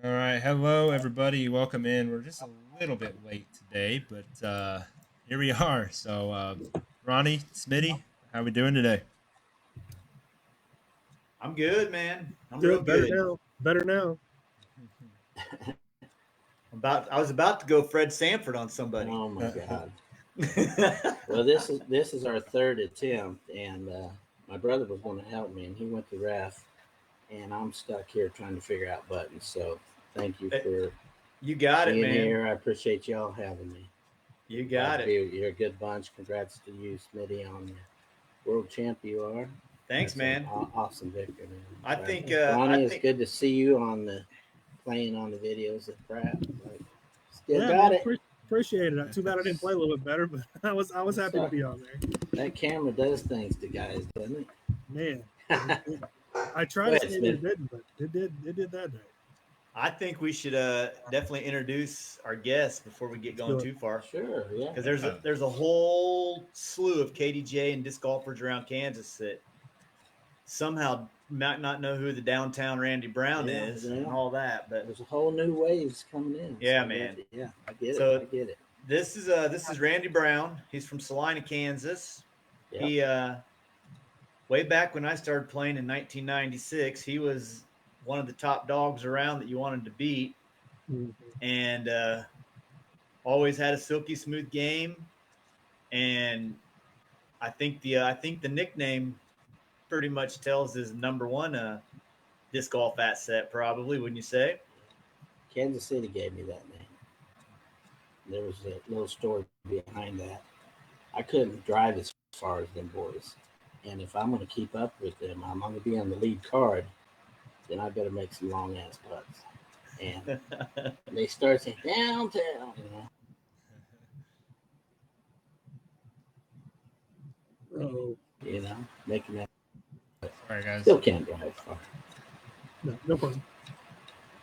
All right, hello everybody. Welcome in. We're just a little bit late today, but here we are. So, Ronnie, Smitty, how we doing today? I'm good, man. I'm real Good, better good. now. Better now. I was about to go Fred Sanford on somebody. Oh my God. Yeah, Well, this is our third attempt, and my brother was going to help me, and he went to ref, and I'm stuck here trying to figure out buttons. So thank you for you got it, being man. here. I appreciate y'all having me. You Glad got to it. be. You're a good bunch. Congrats to you, Smitty, on the world champ you are. Thanks, That's an man. awesome victory, man. I Glad. think. I Ronnie, it's think. good to see you on the playing on the videos at Pratt. Like, still Yeah, got man, it. appreciate it. Too bad I didn't play a little bit better, but I was It's, happy to be on there. that camera does things to guys, doesn't Man, it? I tried Go to ahead, say that Smith. it didn't, but it did that day. I think we should definitely introduce our guests before we get Let's going do it. too far, Sure, yeah. because there's a whole slew of KDJ and disc golfers around Kansas that somehow might not know who the downtown Randy Brown Yeah, is and yeah. all that. But There's a whole new waves coming in. So yeah, man. yeah, I get it. I So get it. this is Randy Brown. He's from Salina, Kansas. Yep. He way back when I started playing in 1996, he was one of the top dogs around that you wanted to beat, Mhm. and always had a silky smooth game. And I think the nickname pretty much tells his number one disc golf asset, probably, wouldn't you say? Kansas City gave me that name. There was a little story behind that. I couldn't drive as far as them boys. And if I'm going to keep up with them, I'm going to be on the lead card, then I better make some long ass putts. And they start saying downtown. Oh, Making that. Sorry, guys. Still can't drive far. no problem.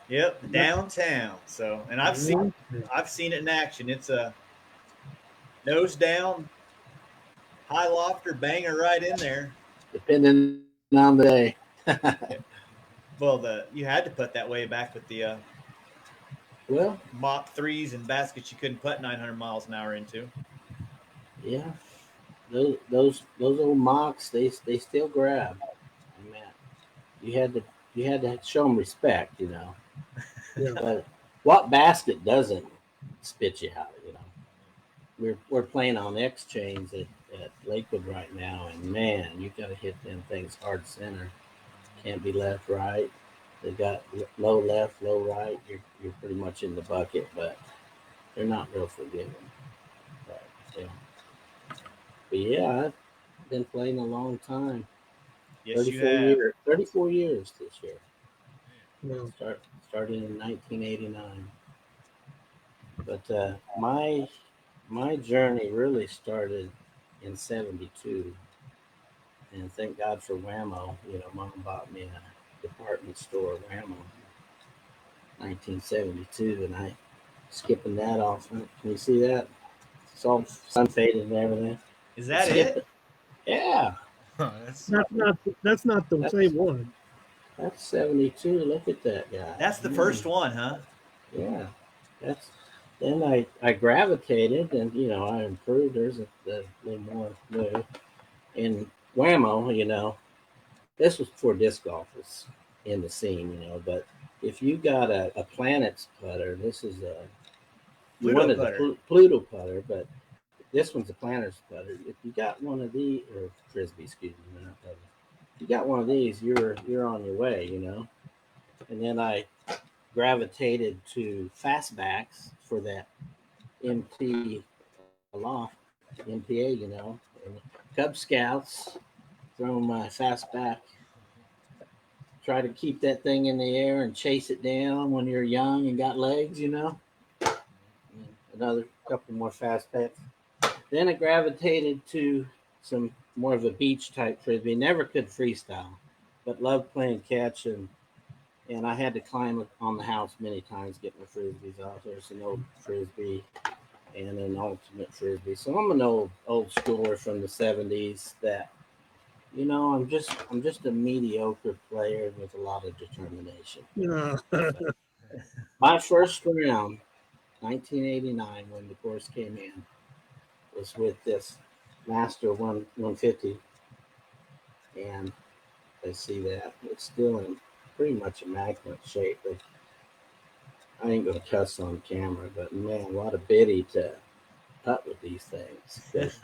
Yep, downtown. So, and Yeah. I've seen it in action. It's a nose down, high lofter banger right in there. Depending on the day. Yeah. Well, the you had to put that way back with the Well, Mach threes and baskets you couldn't put 900 miles an hour into. yeah, those old mocks they still grab. I mean, you had to you had to show them respect. Yeah. But what basket doesn't spit you out? We're playing on X chains at Lakewood right now, and man, you got to hit them things hard center. Can't be left right. They got low left, low right. You're pretty much in the bucket, but they're not real forgiving. But, yeah. But yeah, I've been playing a long time. Yes, you 34 have. years. 34 years this year. Well, Started in 1989. But my journey really started in '72, and thank God for Whammo. Mom bought me a department store Whammo, 1972, and I skipping that off. Can you see that? It's all sun faded and everything. Is But that skip it? it. Yeah, That's that's not the that's same one. that's '72. Look at that guy. That's the first one, huh? Yeah, that's. Then I gravitated, and I improved. There's a little more new. And Whammo, this was before disc golf was in the scene. But if you got a Planets putter, this is you Pluto wanted the putter. Pluto putter, but this one's a Planets putter. If you got one of these, or Frisbee, excuse me, not putter. If you got one of these, you're on your way. And then I gravitated to fastbacks for that MT aloft, MPA, and Cub Scouts, throwing my fastback, try to keep that thing in the air and chase it down when you're young and got legs. And another couple more fastbacks. Then I gravitated to some more of a beach type frisbee. Never could freestyle, but loved playing catch and I had to climb on the house many times, get my frisbees off. There's an old frisbee and an ultimate frisbee. So I'm an old schooler from the '70s that I'm just a mediocre player with a lot of determination. Yeah. But My first round, 1989, when the course came in, was with this Master 150, and I see that it's still in pretty much immaculate shape. But I ain't gonna cuss on camera, but man, what a biddy to putt with these things. 'Cause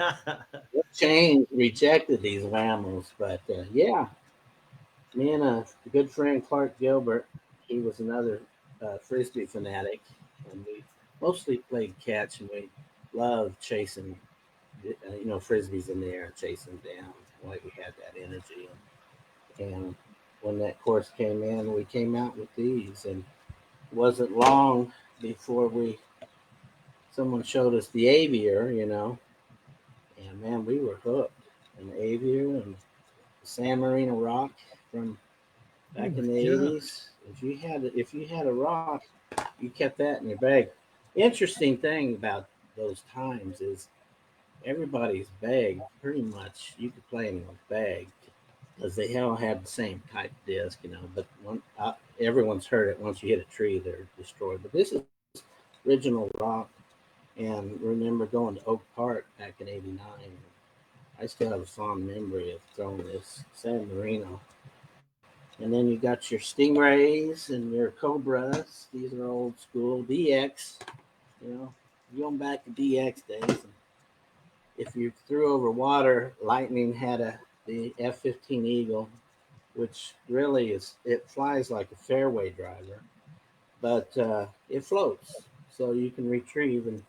Shane rejected these Lammos, but yeah, me and a good friend Clark Gilbert, he was another frisbee fanatic, and we mostly played catch, and we loved chasing, frisbees in the air and chasing them down. Like we had that energy, and when that course came in, we came out with these, and it wasn't long before someone showed us the aviator, and man, we were hooked. An aviator and the San Marino rock from back in the '80s. If you had a rock, you kept that in your bag. Interesting thing about those times is everybody's bag pretty much you could play anyone's bag because they all had the same type disc, But everyone's heard it. Once you hit a tree, they're destroyed. But this is original rock, and remember going to Oak Park back in '89. I still have a fond memory of throwing this San Marino. And then you got your Stingrays and your Cobras. These are old school DX. Going back to DX days. And if you threw over water, Lightning had the F-15 Eagle, which really it flies like a fairway driver, but it floats, so you can retrieve. And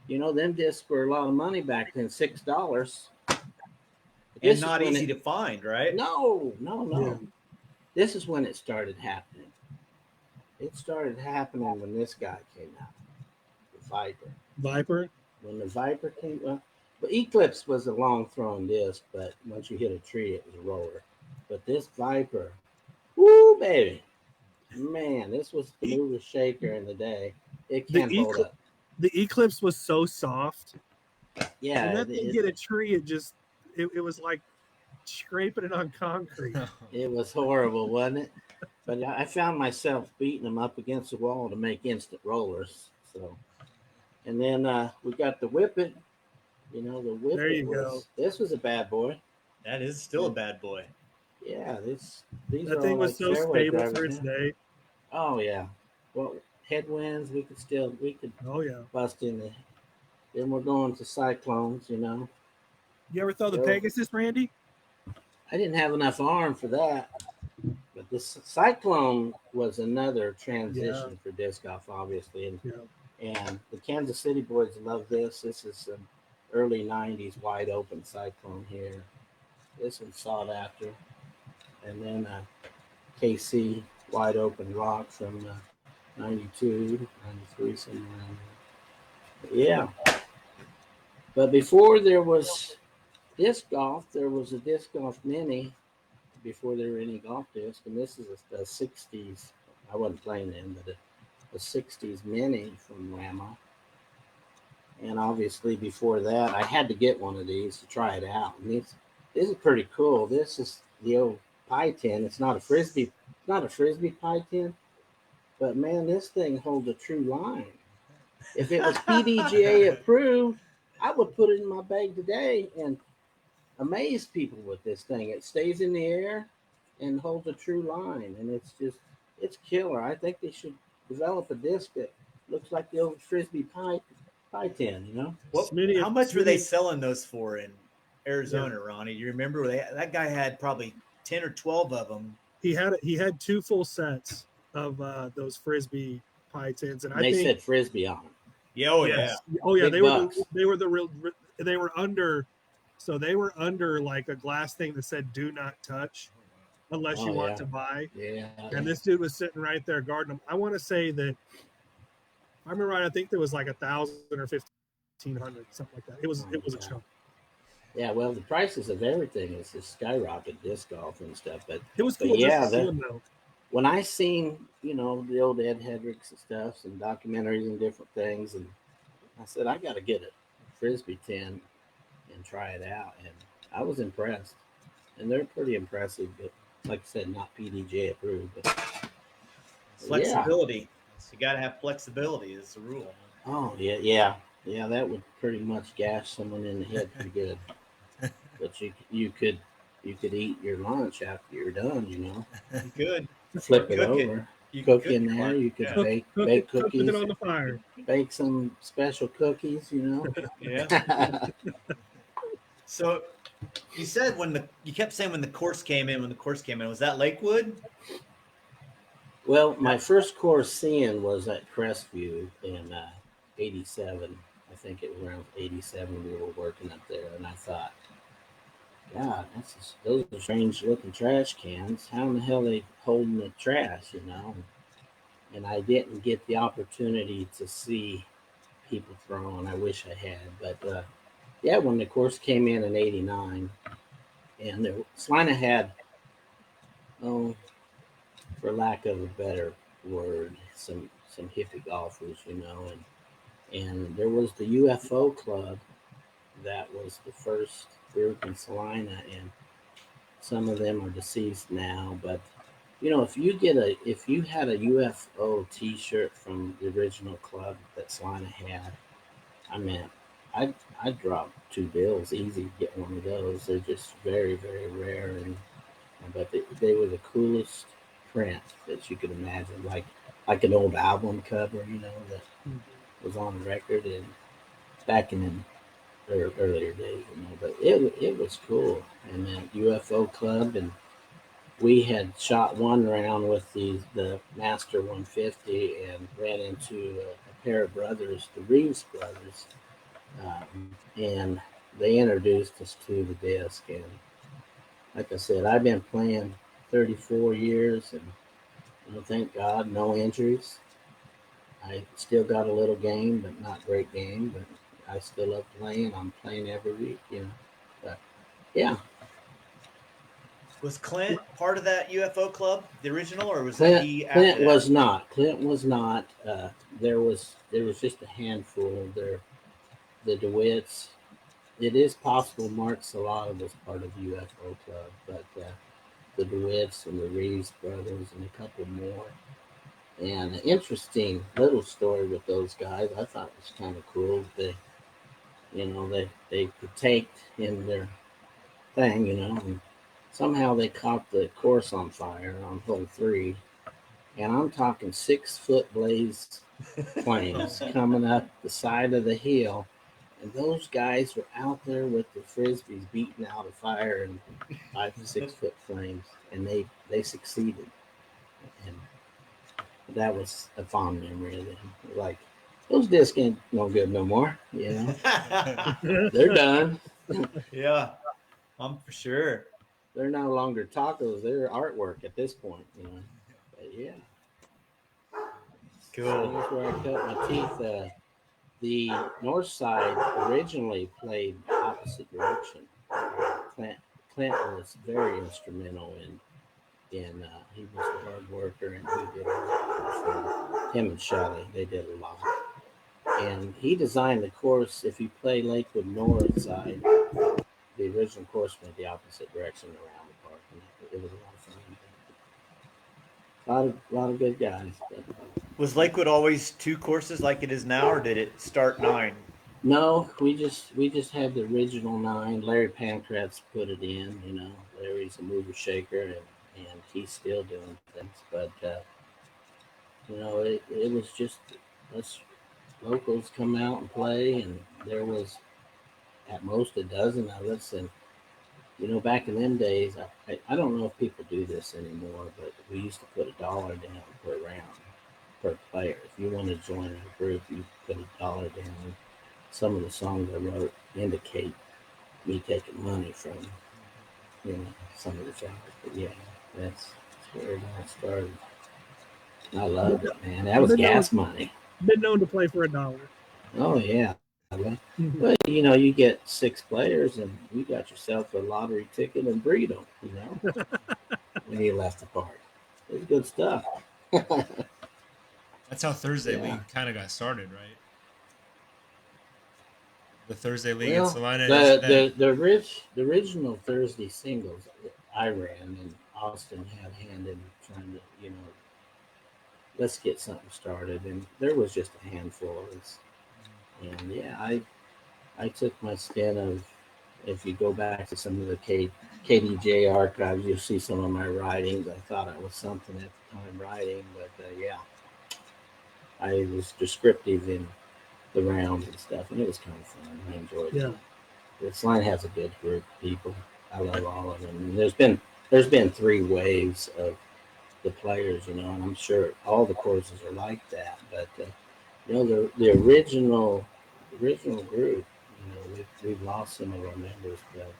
them discs were a lot of money back then, $6. And not easy to find, right? No. Yeah. This is when it started happening. It started happening when this guy came out, the Viper. Viper? When the Viper came up, but Eclipse was a long throwing disc, but once you hit a tree, it was a roller. But this Viper, woo, baby. Man, this was the mover shaker in the day. It can't hold up. The Eclipse was so soft. Yeah. When that thing hit a tree, it was like scraping it on concrete. It was horrible, wasn't it? But I found myself beating them up against the wall to make instant rollers. So, and then we got the Whippet. The Whippet. There you go. This was a bad boy. That is still a bad boy. Yeah, these that thing was so stable for its day. Oh yeah. Well, headwinds we could Oh yeah. bust in the. Then we're going to cyclones. You ever throw the Pegasus, Randy? I didn't have enough arm for that. But this Cyclone was another transition for disc golf, obviously, and the Kansas City boys love this. This is an early '90s wide open Cyclone here. This one's sought after, and then KC wide open rock from '92, '93, somewhere around there. Yeah, but before there was disc golf, there was a disc golf mini. Before there were any golf discs, and this is a '60s. I wasn't playing then, but a '60s mini from Lamo. And obviously, before that, I had to get one of these to try it out. And this is pretty cool. This is the old pie tin. It's not a frisbee. It's not a frisbee pie tin, but man, this thing holds a true line. If it was PDGA approved, I would put it in my bag today and amaze people with this thing. It stays in the air and holds a true line, and it's killer. I think they should develop a disc that looks like the old frisbee pie tin. How much were they selling those for in Arizona, Ronnie? You remember that guy had probably 10 or 12 of them. He had 2 full sets of those frisbee pie tins, and they said frisbee on them. Yeah, oh yes. yeah, oh yeah. Big bucks. They were the real. They were under. So they were under like a glass thing that said "Do not touch," unless you want to buy. Yeah. And this dude was sitting right there guarding them. I want to say that, if I remember right, I think there was like 1,000 or 1,500, something like that. It was a chunk. Yeah, well, the prices of everything is just skyrocketed, disc golf and stuff. But it was cool. When I seen the old Ed Hendricks and stuff, and documentaries and different things, and I said I got to get a frisbee tin and try it out, and I was impressed. And they're pretty impressive, but like I said, not PDJ approved. But flexibility. You got to have flexibility. Is the rule. Oh yeah. That would pretty much gash someone in the head pretty good. But you could eat your lunch after you're done. You could Flip it cook it. over, You cook could in cook there. lunch. You could Yeah. bake Cook with cookies, it on the fire. bake some special cookies. Yeah. So you said you kept saying when the course came in, was that Lakewood? Well, my first course seeing was at Crestview in '87. I think it was around '87 we were working up there, and I thought, God, those are strange looking trash cans. How in the hell are they holding the trash? And I didn't get the opportunity to see people throw, and I wish I had. But yeah, when the course came in '89, and Salina had, oh, for lack of a better word, some hippie golfers, and there was the UFO Club that was the first group in Salina, and some of them are deceased now. But if you had a UFO T-shirt from the original club that Salina had, I mean, I'd drop $2 easy to get one of those. They're just very, very rare, but they were the coolest print that you could imagine, like an old album cover, that was on record and back in the earlier days, But it was cool, and then UFO Club, and we had shot one round with the Master 150 and ran into a pair of brothers, the Reeves brothers, and they introduced us to the disc. And like I said, I've been playing 34 years, and thank God, no injuries. I still got a little game, but not great game. But I still love playing. I'm playing every week. But yeah, Was Clint part of that UFO club, the original, or was Clint, he after Clint that? was not. Clint was not. There was just a handful. The DeWitts. It is possible Mark Salata was part of the UFO club, but the DeWitts and the Reeves brothers and a couple more. And an interesting little story with those guys, I thought was kind of cool. They partaked in their thing, and somehow they caught the course on fire on hole 3. And I'm talking 6-foot blaze flames coming up the side of the hill. And those guys were out there with the frisbees beating out a fire and 5 to 6 foot flames, and they succeeded. And that was a fond memory of them. Like, those discs ain't no good no more. They're done. Yeah, for sure. They're no longer tacos. They're artwork at this point. But yeah, Cool. that's where I cut my teeth. The north side originally played opposite direction. Clint was very instrumental in he was a hard worker, and he did a lot. Him and Shelley, they did a lot. And he designed the course. If you play Lakewood North side, the original course went the opposite direction around the park, and it was a lot of fun. A lot of good guys. But, Was Lakewood always 2 courses like it is now, or did it start 9? no, we just had the original 9. Larry Pancratz put it in. Larry's a mover shaker, and he's still doing things. But it was just us locals come out and play, and there was at most a dozen of us. And back in them days, I don't know if people do this anymore, but we used to put $1 down per round per player. If you want to join our group, you put $1 down. Some of the songs I wrote indicate me taking money from some of the fellas. But yeah, that's where it all started. I loved it, man. That was gas money. Been known to play for $1. Oh yeah. But you get 6 players, and you got yourself a lottery ticket and breed them. When you left the park, it was good stuff. That's how Thursday Yeah. League kind of got started, right? The Thursday League in Well, Salina. the original Thursday singles I ran, and Austin had a hand in trying to let's get something started. And there was just a handful of us. And yeah, I took my stand of, if you go back to some of the KDJ archives, you'll see some of my writings. I thought I was something at the time writing, but yeah, I was descriptive in the rounds and stuff, and it was kind of fun. I enjoyed Yeah. it. This line has a good group of people. I love all of them. And there's been 3 waves of the players, and I'm sure all the courses are like that. But the original group, we've lost some of our members, but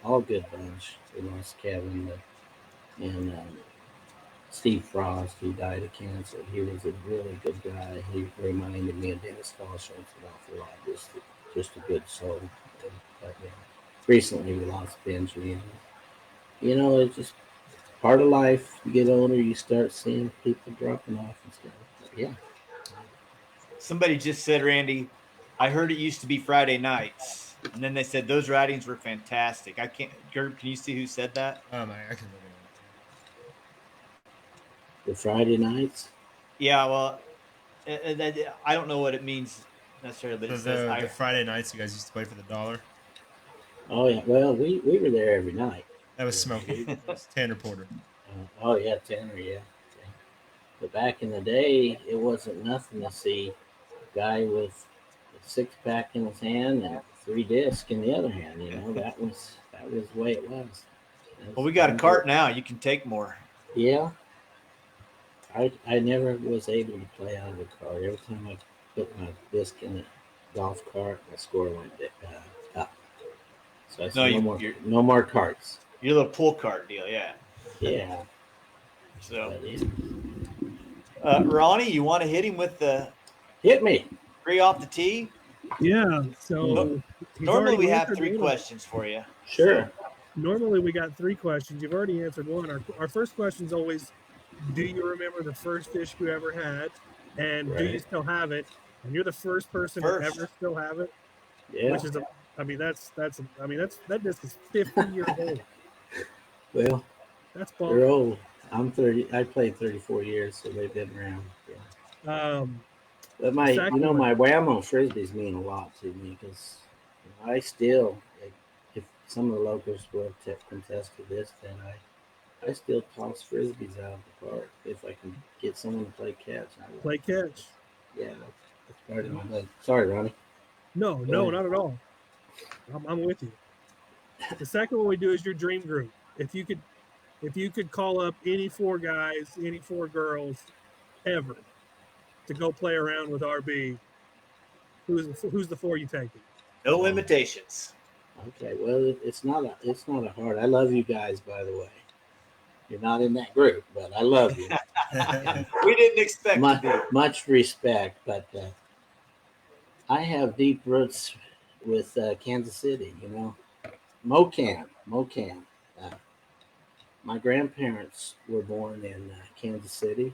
all good bunch. We lost Kevin and Steve Frost, who died of cancer. He was a really good guy. He reminded me of Dennis Fosher an awful lot. Just a good soul. But recently we lost Benji. It's just part of life. You get older, you start seeing people dropping off and stuff. But yeah. Somebody just said, Randy, I heard it used to be Friday nights. And then they said those writings were fantastic. I can't, Gerb, can you see who said that? I can look it The Friday nights. Yeah, well, I don't know what it means necessarily, but up. it So says, the Friday nights you guys used to play for the dollar. Oh yeah. Well, we were there every night. That was Yeah, Smokey. That was Tanner Porter. oh yeah, Tanner. Yeah. But back in the day, it wasn't nothing to see a guy with a 6-pack in his hand and 3 discs in the other hand. That was the way it was. well, we got a cart now. You can take more. Yeah, I never was able to play out of the cart. Every time I put my disc in a golf cart, my score went up. So I said, no more carts. Your little pull cart deal, yeah. Yeah. So, yeah. Ronnie, you want to hit him with the Hit me. 3 off the tee? Yeah. So Normally we have 3 questions for you. Sure. So, normally we got 3 questions. You've already answered one. Our first question is always, do you remember the first disc you ever had? And do you still have it? And you're the first person to ever still have it. Yeah. Which is that disc is 50 years old. Well, that's they're old. I'm 30. I played 34 years, so they've been around. Yeah. But my Whammo frisbees mean a lot to me because I still, if some of the locals will contest to this, then I still toss frisbees out of the park if I can get someone to play catch. Play catch. Yeah, that's part of my blood. Sorry, Ronnie. No, not at all. I'm with you. The second one we do is your dream group. If you could call up any 4 guys, any 4 girls ever to go play around with RB, who's the 4 you taking? No limitations. Okay, well, it's not a hard. I love you guys, by the way. You're not in that group, but I love you. We didn't expect much respect, but I have deep roots with Kansas City. Mocan. My grandparents were born in Kansas City,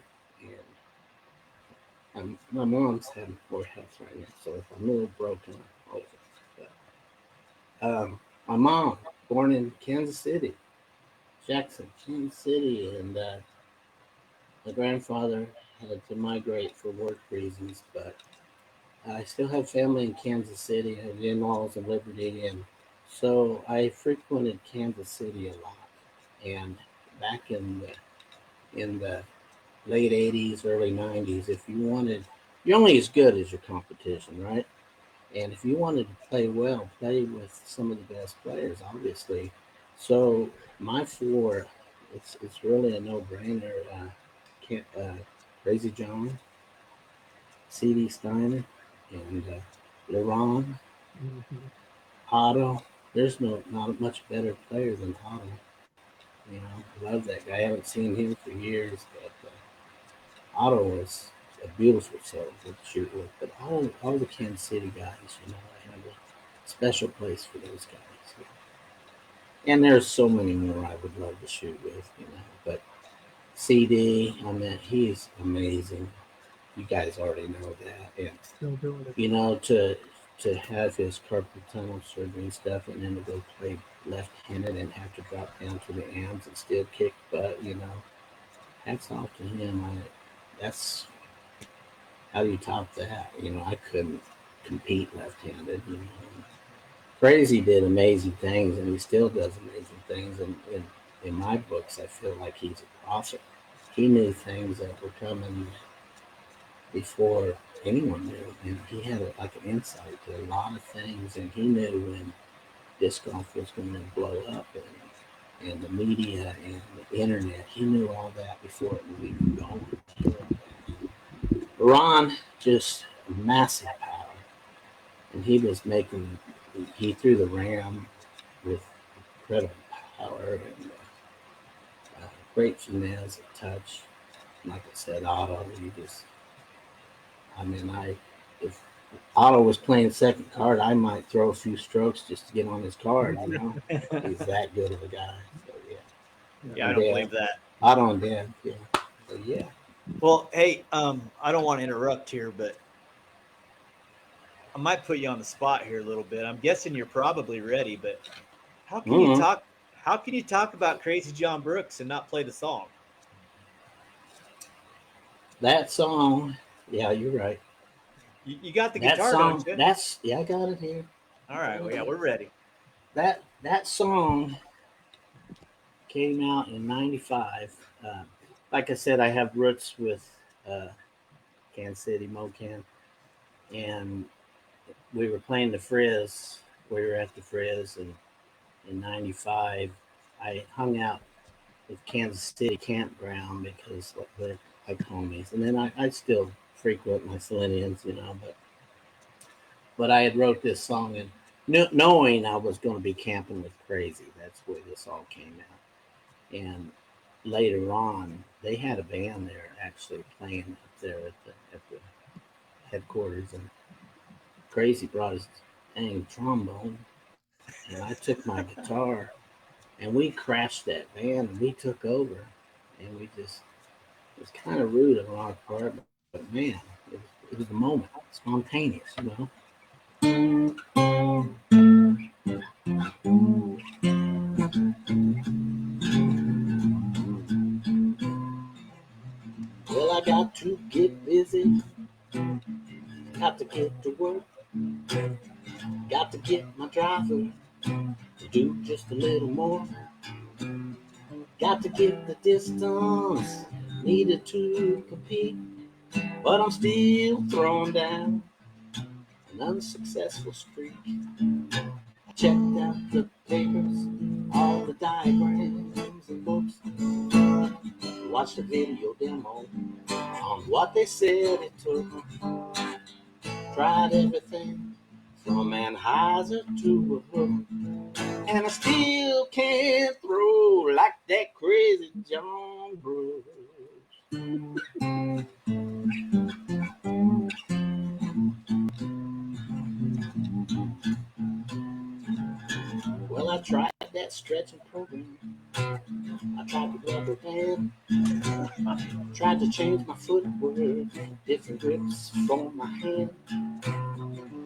and my mom's having poor health right now, so if I'm a little broken, my mom, born in Kansas City, Jackson, Kansas City, and my grandfather had to migrate for work reasons, but I still have family in Kansas City. I have in-laws in Liberty, and so I frequented Kansas City a lot. And back in the late 80s, early 90s, you're only as good as your competition, right? And if you wanted to play well, play with some of the best players, obviously. So my 4, it's really a no-brainer. Crazy John, C.D. Steiner, and LeRon, Otto. There's not much better player than Otto. I love that guy. I haven't seen him for years, but Otto was a beautiful soul to shoot with. But all the Kansas City guys, I have a special place for those guys. And there's so many more I would love to shoot with, But CD, he's amazing. You guys already know that. And still doing it. To have his carpal tunnel surgery and stuff, and then to go play left-handed and have to drop down to the AMs and still kick butt, hats off to him. that's how do you top that? You know, I couldn't compete left-handed. You know, Crazy did amazing things, and he still does amazing things. And in my books, I feel like he's a prophet. He knew things that were coming before anyone knew, and he had like an insight to a lot of things, and he knew when disc golf was going to blow up, and the media and the internet. He knew all that before it was even going. Ron, just massive power, and he was making. He threw the ram with incredible power and great finesse, touch. Like I said, Otto, he just. I mean, if Otto was playing second card, I might throw a few strokes just to get on his card. You know, he's that good of a guy. So yeah. Yeah, I don't believe that. Otto and Dan. Yeah. So yeah. Well, hey, I don't want to interrupt here, but I might put you on the spot here a little bit. I'm guessing you're probably ready, but how can you talk? How can you talk about Crazy John Brooks and not play the song? That song, yeah, you're right. You got the That guitar, song, don't you? I got it here. All right, well, yeah, we're ready. That song came out in '95. Like I said, I have roots with Kansas City, Mocan, and we were playing the Frizz. We were at the Frizz, and in '95, I hung out with Kansas City campground because they're like homies. And then I still frequent my Selenians, you know, but I had wrote this song and knowing I was going to be camping with Crazy. That's where this all came out. And later on, they had a band there actually playing up there at the headquarters, and Crazy brought his dang trombone, and I took my guitar, and we crashed that band, and we took over, and we just, it was kind of rude on our part, but man, it was a moment, spontaneous, you know. Well, I got to get busy, got to get to work, got to get my driver to do just a little more. Got to get the distance needed to compete, but I'm still throwing down an unsuccessful streak. I checked out the papers, all the diagrams and books, watched a video demo on what they said it took. Tried everything from Anheuser to a hook, and I still can't throw like that Crazy John Brooks. Well, I tried that stretching program. I tried the rubber band. Tried to change my footwork, different grips for my hand.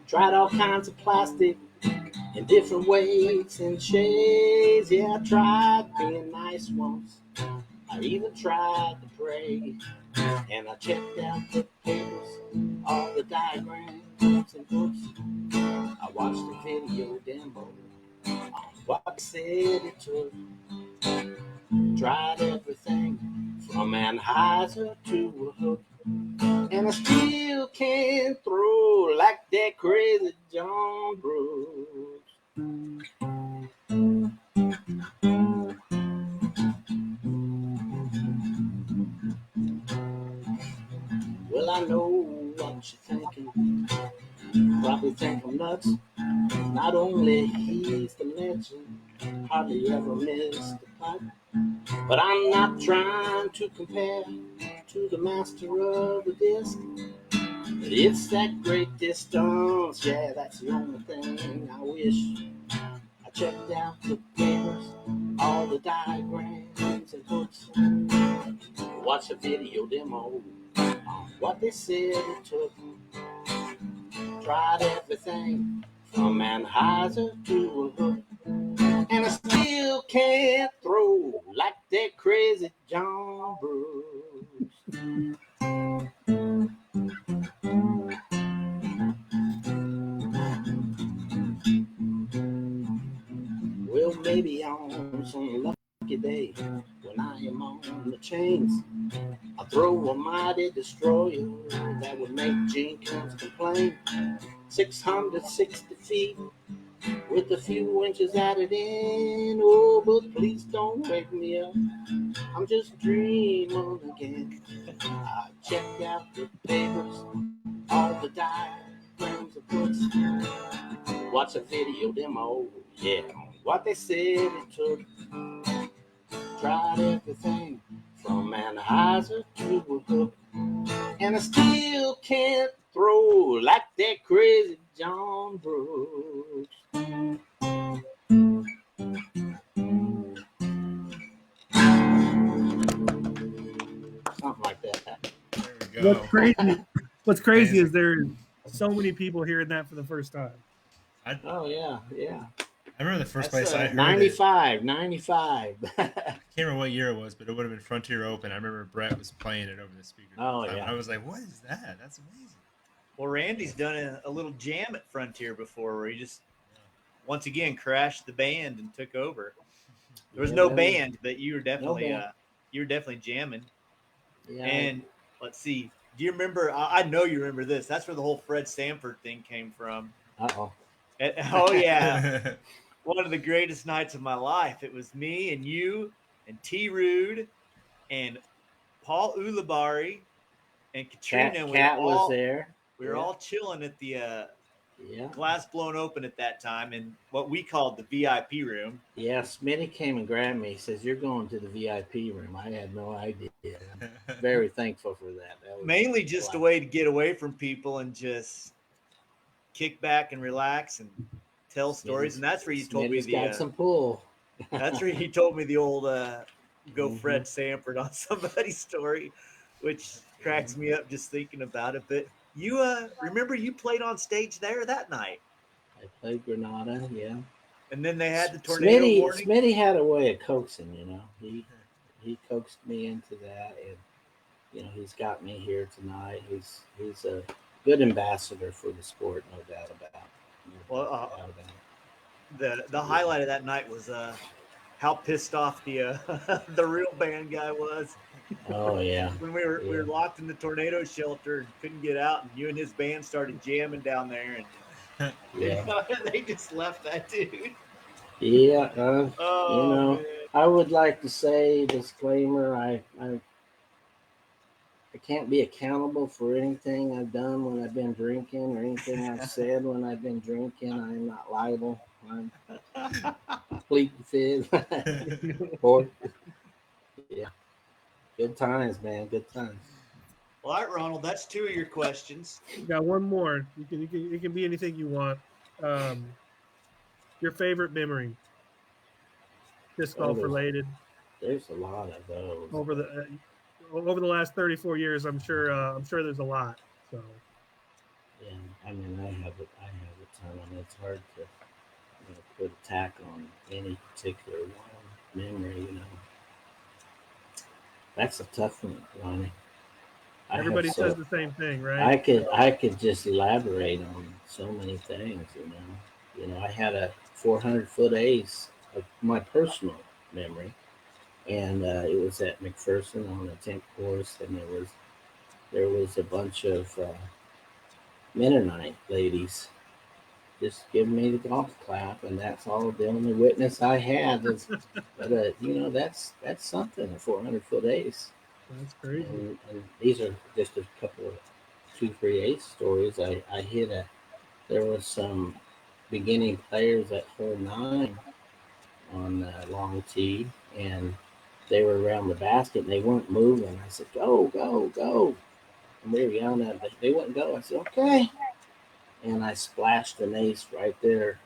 Tried all kinds of plastic in different weights and shades. Yeah, I tried being nice once. I even tried to pray. And I checked out the papers, all the diagrams and books. I watched the video demo on what I said it took. Tried everything from Anheuser to a hook, and I still can't throw like that Crazy John Brooks. Well, I know what you're thinking. Probably think I'm nuts. Not only he's the legend, hardly ever missed the putt, but I'm not trying to compare to the master of the disc. But it's that great distance, yeah, that's the only thing I wish. I checked out the papers, all the diagrams and books, watched a video demo on what they said it took. Tried everything from Anheuser to a hook, and I still can't throw like that Crazy John Brooks. Maybe on some lucky day when I am on the chains, I throw a mighty destroyer that would make Jenkins complain. 660 feet with a few inches added in. Oh, but please don't wake me up. I'm just dreaming again. I check out the papers, all the diagrams of books. Watch a video demo, yeah, what they said it took. Tried everything from Anheuser to a hook, and I still can't throw like that crazy John Brooks. Something like that. There we go. What's crazy Amazing. is there's so many people hearing that for the first time. Oh, yeah. I remember the first That's, place I heard 95. I can't remember what year it was, but it would have been Frontier Open. I remember Brett was playing it over the speaker. Oh, yeah. I was like, what is that? That's amazing. Well, Randy's done a little jam at Frontier before where he just, once again, crashed the band and took over. There was no band, but you were definitely jamming. Yeah. And let's see, do you remember? I know you remember this. That's where the whole Fred Sanford thing came from. Uh-oh. Oh yeah, one of the greatest nights of my life. It was me and you and T. Rude and Paul Ulibarri and Katrina. Cat was there. We were all chilling at the Yeah. glass blown open at that time in what we called the VIP room. Yeah, Smitty came and grabbed me. He says, "You're going to the VIP room." I had no idea. I'm very thankful for that. That was Mainly just a way to get away from people and just kick back and relax and tell stories. And that's where you told me Smitty's got some pull. That's where he told me the old go Mhm. Fred Sanford on somebody's story, which cracks me up just thinking about it. But you remember you played on stage there that night. I played Granada, yeah. And then they had the tornado warning. Smitty had a way of coaxing, you know. He coaxed me into that, and you know he's got me here tonight. He's a good ambassador for the sport, no doubt about it. Well, the highlight of that night was how pissed off the the real band guy was. Oh yeah. When we were locked in the tornado shelter and couldn't get out, and you and his band started jamming down there, and they just left that dude. Yeah. Oh, you know, man. I would like to say disclaimer. I can't be accountable for anything I've done when I've been drinking or anything I've said when I've been drinking. I'm not liable. I'm pleading fifth. Or, yeah. Good times, man. Good times. All right, Ronald, that's 2 of your questions. You got one more. It can be anything you want. Your favorite memory, disc golf related. There's a lot of those over the last 34 years. I'm sure there's a lot. So yeah, I mean, I have a ton. I mean, it's hard to put a tack on any particular one memory. You know, that's a tough one, Ronnie. Everybody says the same thing, right? I could just elaborate on so many things. You know, I had a 400-foot ace of my personal memory, and it was at McPherson on the 10th course, and there was a bunch of Mennonite ladies just giving me the golf clap, and that's all the only witness I had. But that's something, a 400-foot ace. That's crazy. And these are just a couple of 2-3 ace stories. I hit there was some beginning players at hole 9 on the long tee, and they were around the basket and they weren't moving. I said, go, go, go. And they were yelling at me. They wouldn't go. I said, okay. And I splashed an ace right there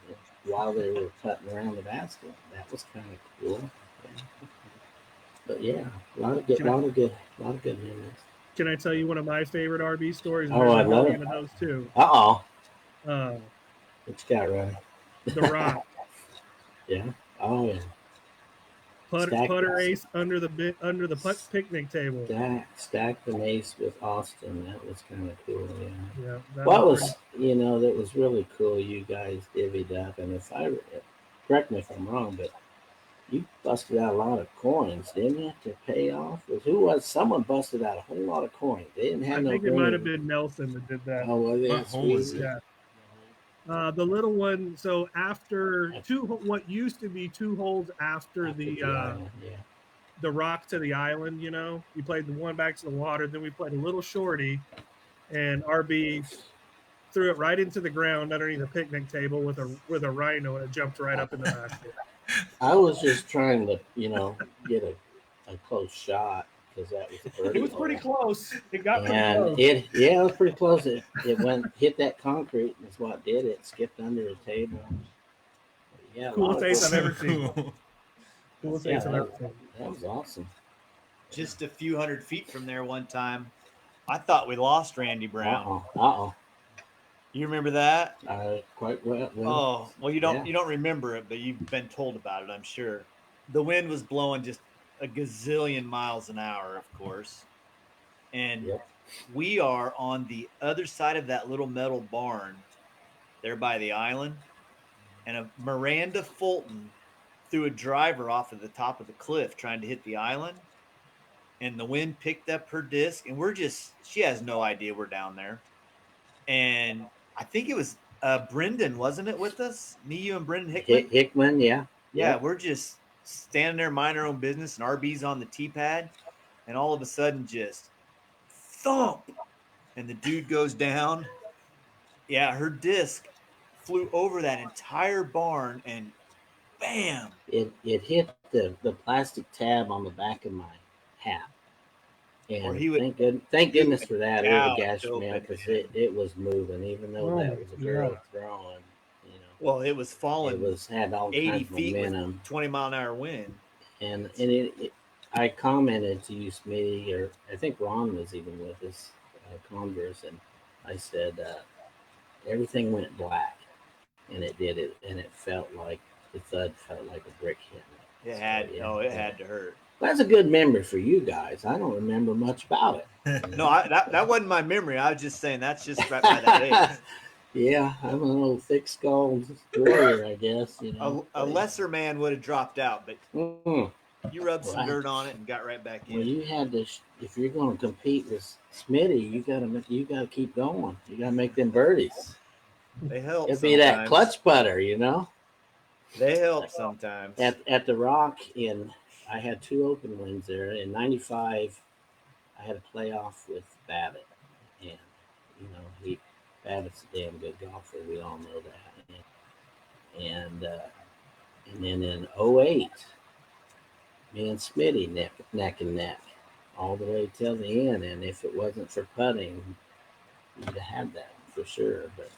while they were putting around the basket. That was kind of cool. Yeah. But yeah, a lot of good memories. Can I tell you one of my favorite RB stories? Oh, I love it. Those too. Uh-oh. What you got, Ronnie? The Rock. Yeah. Oh, yeah. Putter ace under the putt picnic table. Stacked an ace with Austin. That was kind of cool. Yeah. That was really cool. You guys divvied up, and correct me if I'm wrong, but busted out a lot of coins, didn't you, to pay off? Someone busted out a whole lot of coins. They didn't have I no think it green. might have been Nelson that did that. Oh, was it? What hole was Sweetie? it? Yeah. The little one. So after what used to be 2 holes after the island, yeah. the rock to the island, you played the one back to the water. Then we played a little shorty, and RB threw it right into the ground underneath a picnic table with a rhino, and it jumped right up in the basket. I was just trying to, get a close shot because that was a birdie It was pretty hole. close. It got pretty And close. it was pretty close. It hit that concrete, and that's what did it. Skipped under the table. Yeah, Coolest ace I've ever seen. Cool. Coolest Yeah, ace I've ever seen. that was awesome. Just a few hundred feet from there one time, I thought we lost Randy Brown. Uh-oh. You remember that? Quite well. Oh, well, you don't remember it, but you've been told about it, I'm sure. The wind was blowing just a gazillion miles an hour, of course. And we are on the other side of that little metal barn there by the island. And a Miranda Fulton threw a driver off of the top of the cliff trying to hit the island. And the wind picked up her disc. And she has no idea we're down there. And I think it was Brendan, wasn't it, with us? Me, you, and Brendan Hickman? Hickman, yeah. Yeah, we're just standing there minding our own business, and RB's on the tee pad. And all of a sudden, just thump. And the dude goes down. Yeah, her disc flew over that entire barn, and bam! It hit the plastic tab on the back of my hat. And thank goodness for that. It would have gashed me up because it was moving, even though that was a barrel throwing. Well, it was falling. It had all 80 kinds of feet momentum. with 20-mile-an-hour wind. And I commented to you, Smitty, or I think Ron was even with us, Converse, and I said everything went black, and it did it, and it felt like the thud felt like a brick hitting it. It had to hurt. That's a good memory for you guys. I don't remember much about it. No, that wasn't my memory. I was just saying that's just right by that age. Yeah, I'm an old thick-skulled warrior, I guess. A lesser man would have dropped out, but you rubbed some dirt on it and got right back in. Well, you had to. If you're going to compete with Smitty, you gotta keep going. You gotta make them birdies. They help. It'd be that clutch putter, They help sometimes. At the Rock I had 2 open wins there. In '95, I had a playoff with Babbitt, and Babbitt's a damn good golfer. We all know that. And then in '08, me and Smitty neck and neck all the way till the end. And if it wasn't for putting, you'd have had that for sure. But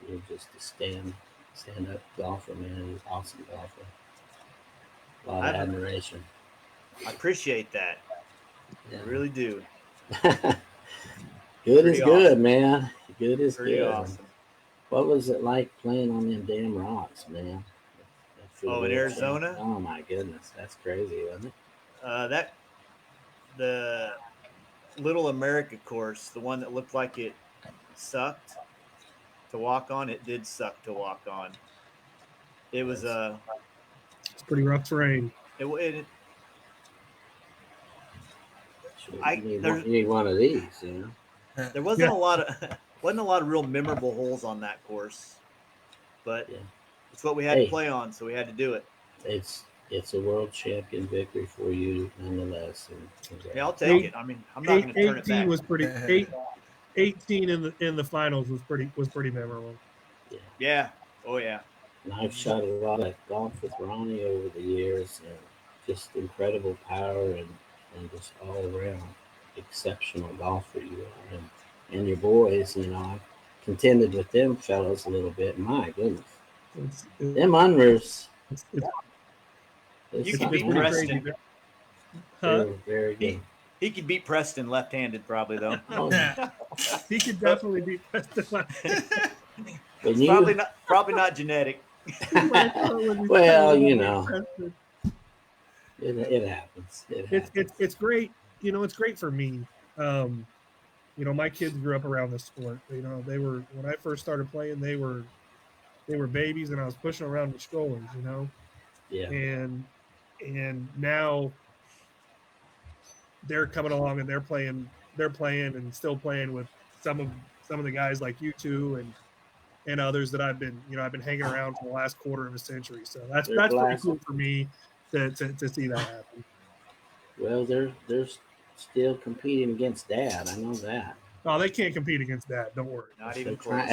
you're just a stand up golfer, man. He's an awesome golfer. A lot of admiration. I appreciate that. Yeah. I really do. Good is good, man. Good is Pretty good. awesome. What was it like playing on them damn rocks, man? In Arizona? Oh my goodness, that's crazy, wasn't it? The Little America course, the one that looked like it sucked to walk on, it did suck to walk on. It was it's pretty rough terrain. you need one of these, There wasn't a lot of real memorable holes on that course, but it's what we had to play on, so we had to do it. It's a world champion victory for you, nonetheless. Yeah, I'll take it. I mean, I'm not going to turn it back. 18 was pretty. 18 in the finals was pretty memorable. Yeah. Oh yeah. And I've shot a lot of golf with Ronnie over the years, and just incredible power and just all around exceptional golfer you are. And your boys, I contended with them fellows a little bit. My goodness. Them Unrers. You can beat Preston. Huh? Very good. He could beat Preston left-handed, probably though. He could definitely beat Preston left-handed. Probably not genetic. Well, it happens. It's great. It's great for me. My kids grew up around this sport. They were, when I first started playing, they were babies, and I was pushing around with strollers. Yeah. And and now they're coming along and they're playing and still playing with some of the guys like you two and others that I've been hanging around for the last quarter of a century. So that's pretty cool for me to see that happen. Well, they're still competing against Dad. I know that. Oh, they can't compete against that. Don't worry. Not even close.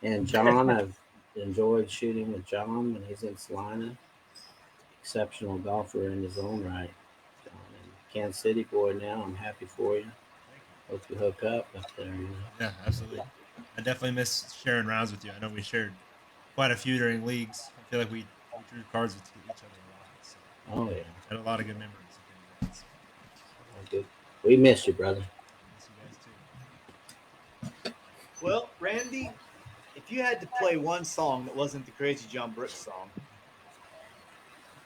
And John, I've enjoyed shooting with John when he's in Salina. Exceptional golfer in his own right. John, and Kansas City boy now. I'm happy for you. Hope you hook up there. You know? Yeah, absolutely. I definitely miss sharing rounds with you. I know we shared quite a few during leagues. I feel like we drew cards with each other a lot. So Oh yeah, had a lot of good memories. Good. We miss you, brother. Miss you guys too. Well, Randy, if you had to play one song that wasn't the Crazy John Brooks song,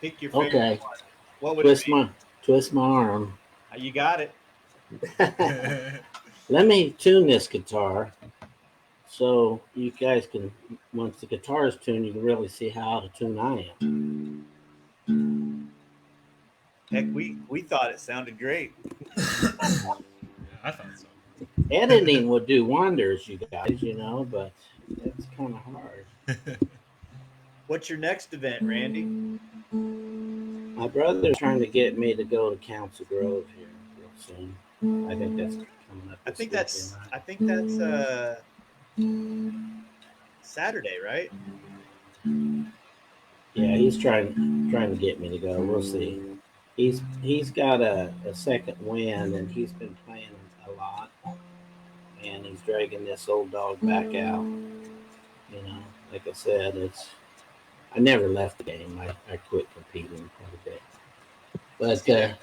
pick your favorite Okay. one. What would it be? Twist my arm. You got it. Let me tune this guitar so you guys can, once the guitar is tuned, you can really see how out of tune I am. Heck, we thought it sounded great. Yeah, I thought so. Editing would do wonders, you guys, you know, but it's kind of hard. What's your next event, Randy? My brother's trying to get me to go to Council Grove here real soon. I think that's coming up. I think that's Saturday, right? Yeah, he's trying to get me to go. We'll see. He's got a second win, and he's been playing a lot, and he's dragging this old dog back out. You know, like I said, I never left the game. I quit competing quite a bit. But go ahead.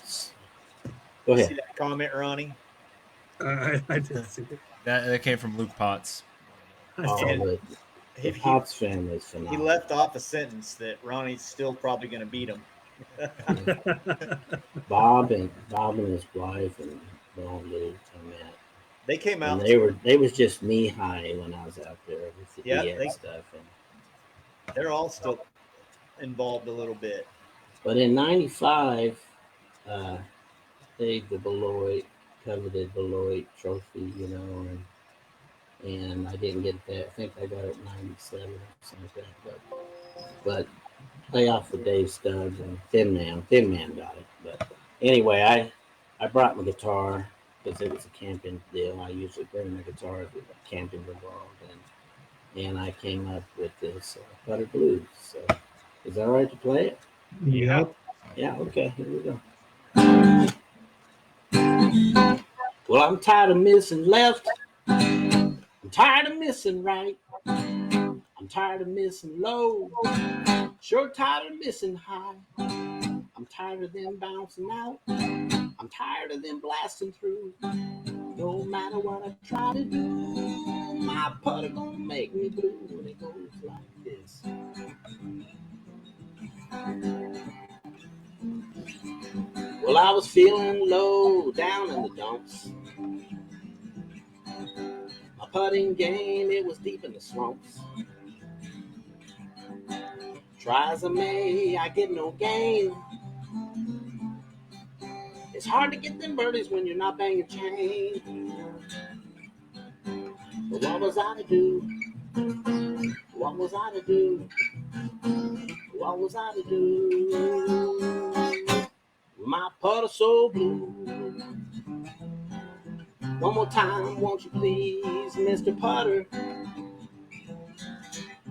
See that comment, Ronnie? I did see it. That came from Luke Potts. The Potts family is He phenomenal. left off a sentence that Ronnie's still probably going to beat him. Bob and his wife and Long Lou I met. They came out. And they was just knee high when I was out there with the EX stuff. And they're all still involved a little bit. But in '95, the coveted Beloit trophy, you know, and I didn't get that. I think I got it in '97 or something like that. But playoff with Dave Stubbs and Thin Man got it. But anyway, I brought my guitar because it was a camping deal. I usually bring my guitars with camping involved, and I came up with this Putter Blues. So is that all right to play it? Yeah. Yeah. Okay. Here we go. Well, I'm tired of missing left. I'm tired of missing right. I'm tired of missing low. Sure tired of missing high. I'm tired of them bouncing out. I'm tired of them blasting through. No matter what I try to do, my putter gonna make me blue when it goes like this. Well, I was feeling low down in the dumps. My putting game, it was deep in the swamps. Try as I may, I get no gain. It's hard to get them birdies when you're not banging chain. But what was I to do? What was I to do? What was I to do? My putter so blue. One more time, won't you please, Mr. Putter?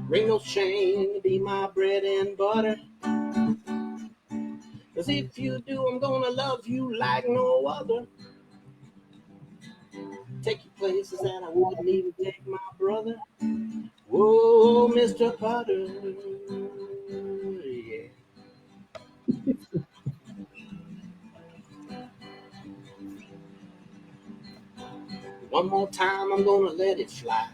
Ring those chain to be my bread and butter. 'Cause if you do, I'm gonna love you like no other. Take you places that I wouldn't even take my brother. Whoa, Mr. Putter. Yeah. One more time, I'm gonna let it fly.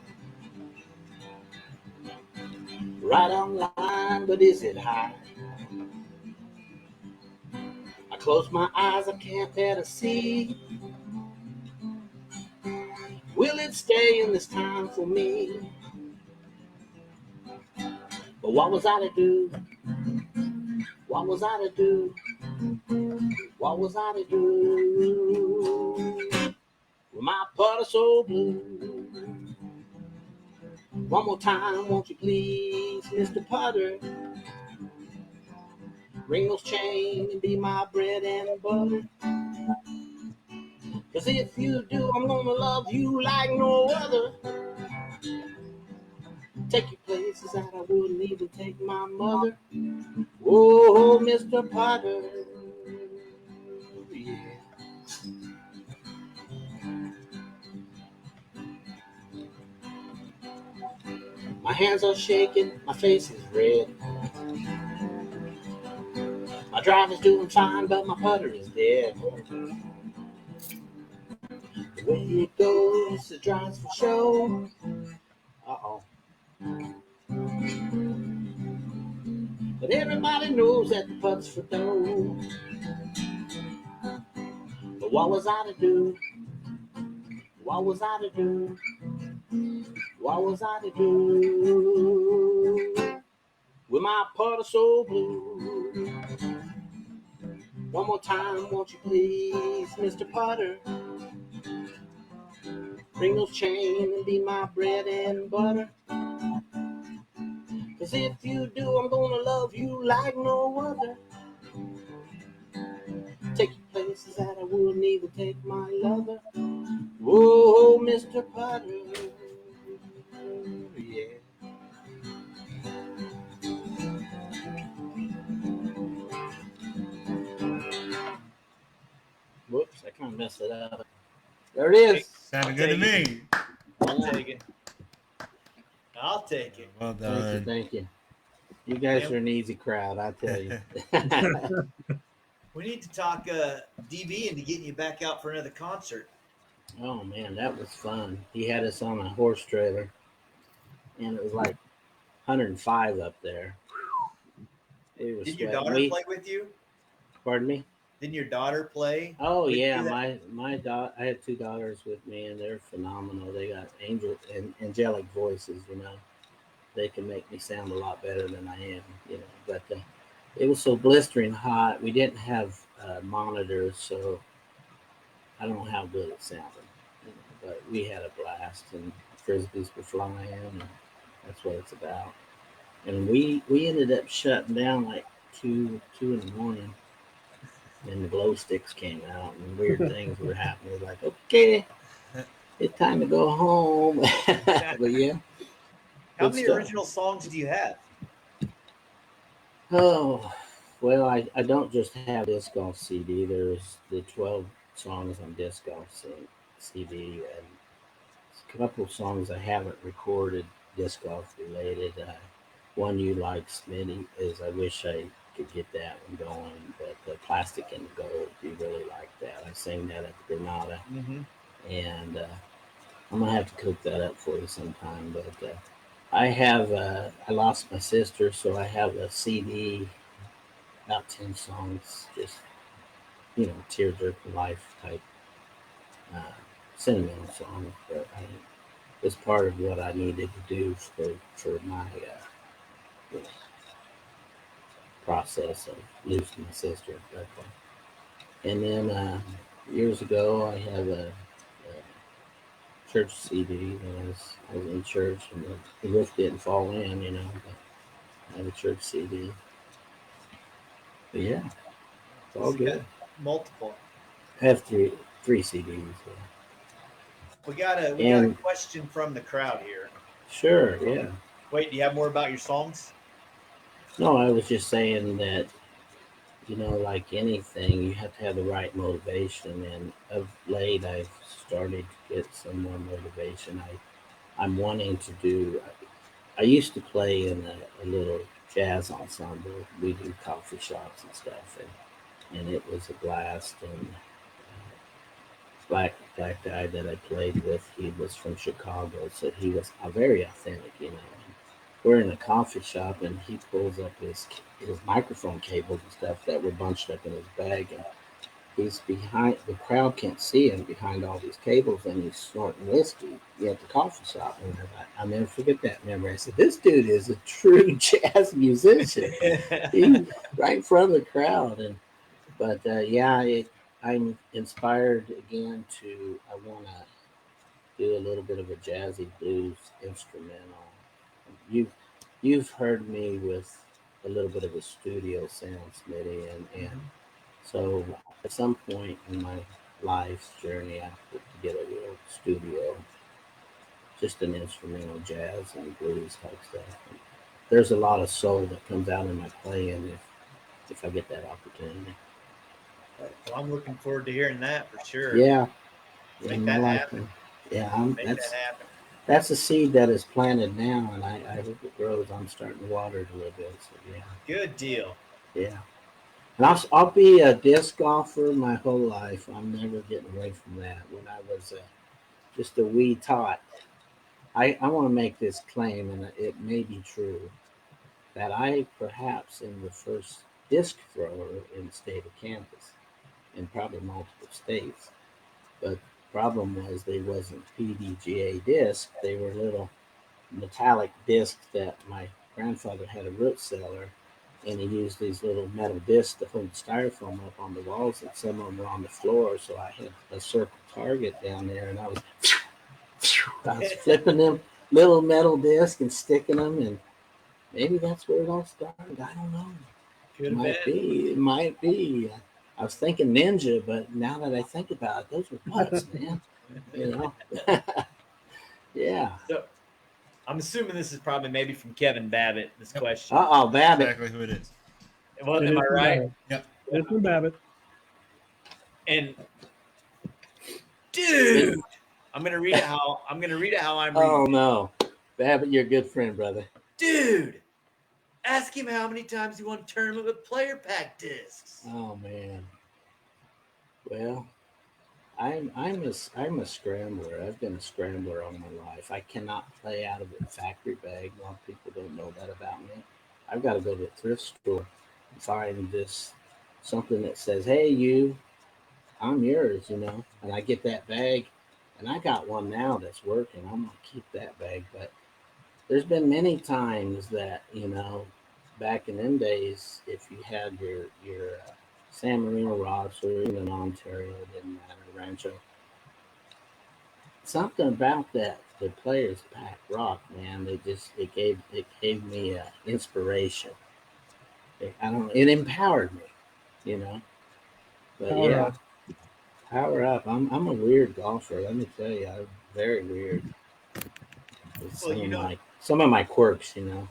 Right on line, but is it high? I close my eyes, I can't bear to see. Will it stay in this time for me? But what was I to do? What was I to do? What was I to do? With my putter so blue. One more time, won't you please, Mr. Potter? Ring those chains and be my bread and butter. 'Cause if you do, I'm gonna love you like no other. Take you places that I wouldn't even take my mother. Oh, Mr. Potter. Yeah. My hands are shaking, my face is red. My driver's doing fine, but my putter is dead. The way it goes, it drives for show. Uh-oh. But everybody knows that the putt's for dough. But what was I to do? What was I to do? What was I to do? With my putter so blue. One more time, won't you please, Mr. Potter? Bring those chains and be my bread and butter. 'Cause if you do, I'm gonna love you like no other. Take you places that I wouldn't even take my lover. Whoa, Mr. Potter. Yeah. Whoops, I kind of messed it up. There it is. Sounded good to me. I'll take it. I'll take it. Well done. Thank you. You guys are an easy crowd, I tell you. We need to talk DB into getting you back out for another concert. Oh man, that was fun. He had us on a horse trailer, and it was like 105 up there. It was Did your sweating. daughter play with you? Pardon me? Didn't your daughter play? Oh with yeah, you my daughter. I have two daughters with me, and they're phenomenal. They got angelic voices. You know, they can make me sound a lot better than I am. You know, but it was so blistering hot. We didn't have monitors, so I don't know how good it sounded. You know, but we had a blast, and frisbees were flying, and that's what it's about. And we ended up shutting down like two in the morning. And the glow sticks came out, and weird things were happening. Like, okay, it's time to go home. But yeah. How Good many stuff. original songs do you have? Oh, well, I don't just have disc golf CD. There's the 12 songs on disc golf CD, and a couple of songs I haven't recorded disc golf related. One you like, Smitty, is I wish I could get that one going, but the Plastic and Gold, you really like that. I sang that at the Granada, and I'm gonna have to cook that up for you sometime. But I have I lost my sister, so I have a CD, about 10 songs, just tearjerker life type uh, sentimental songs. But it's part of what I needed to do for my you know, process of losing my sister. But, and then years ago, I have a church CD. I was in church, and the roof didn't fall in, but I have a church CD. But yeah, it's all good. Multiple. I have three CDs. Yeah. We got a question from the crowd here. Sure, yeah. Wait, do you have more about your songs? No, I was just saying that, like anything, you have to have the right motivation. And of late, I've started to get some more motivation. I'm wanting to do. I used to play in a little jazz ensemble. We do coffee shops and stuff, and it was a blast. And black guy that I played with, he was from Chicago, so he was very authentic. We're in a coffee shop, and he pulls up his microphone cables and stuff that were bunched up in his bag, and he's behind. The crowd can't see him behind all these tables, and he's snorting whiskey at the coffee shop. And I'll never forget that memory. I said, "This dude is a true jazz musician." He right in front of the crowd, and but I'm inspired again to. I want to do a little bit of a jazzy blues instrumental. You've heard me with a little bit of a studio sound, Smitty, and so at some point in my life's journey, I put together a little studio, just an instrumental jazz and blues type stuff. And there's a lot of soul that comes out in my playing if I get that opportunity. Well, I'm looking forward to hearing that for sure. Yeah, Make that happen. Yeah, Make that happen. that's a seed that is planted now, and I hope it grows. I'm starting to water it a little bit. So yeah, Good deal. yeah. And I'll be a disc golfer my whole life. I'm never getting away from that. When I was just a wee tot, I want to make this claim, and it may be true, that I perhaps am the first disc thrower in the state of Kansas, in probably multiple states. But the problem was they wasn't PDGA disc. They were little metallic discs that my grandfather had a root cellar, and he used these little metal discs to hold styrofoam up on the walls, and some of them were on the floor. So I had a circle target down there, and I was flipping them little metal discs and sticking them, and maybe that's where it all started. I don't know. Could It have might been. be. It might be. I was thinking ninja, but now that I think about it, those were butts, man. You know. Yeah. So I'm assuming this is probably maybe from Kevin Babbitt. This question. Oh, Babbitt. Exactly who it is. Well, It am is I from right? Babbitt. Yep. It is from Babbitt. And dude, I'm gonna read it how I'm reading. Oh no, Babbitt, you're a good friend, brother. Dude, ask him how many times he won a tournament with player pack discs. Oh man. Well, I'm a scrambler. I've been a scrambler all my life. I cannot play out of a factory bag. A lot of people don't know that about me. I've got to go to a thrift store and find this something that says, "Hey, you, I'm yours," and I get that bag, and I got one now that's working. I'm gonna keep that bag, but there's been many times that back in them days, if you had your San Marino rocks or even in Ontario, it didn't matter, Rancho. Something about that the players pack rock, man. It gave me inspiration. I don't know, it empowered me, you know. But Power yeah, up. power up. I'm a weird golfer. Let me tell you, I'm very weird with Well, some of my quirks, you know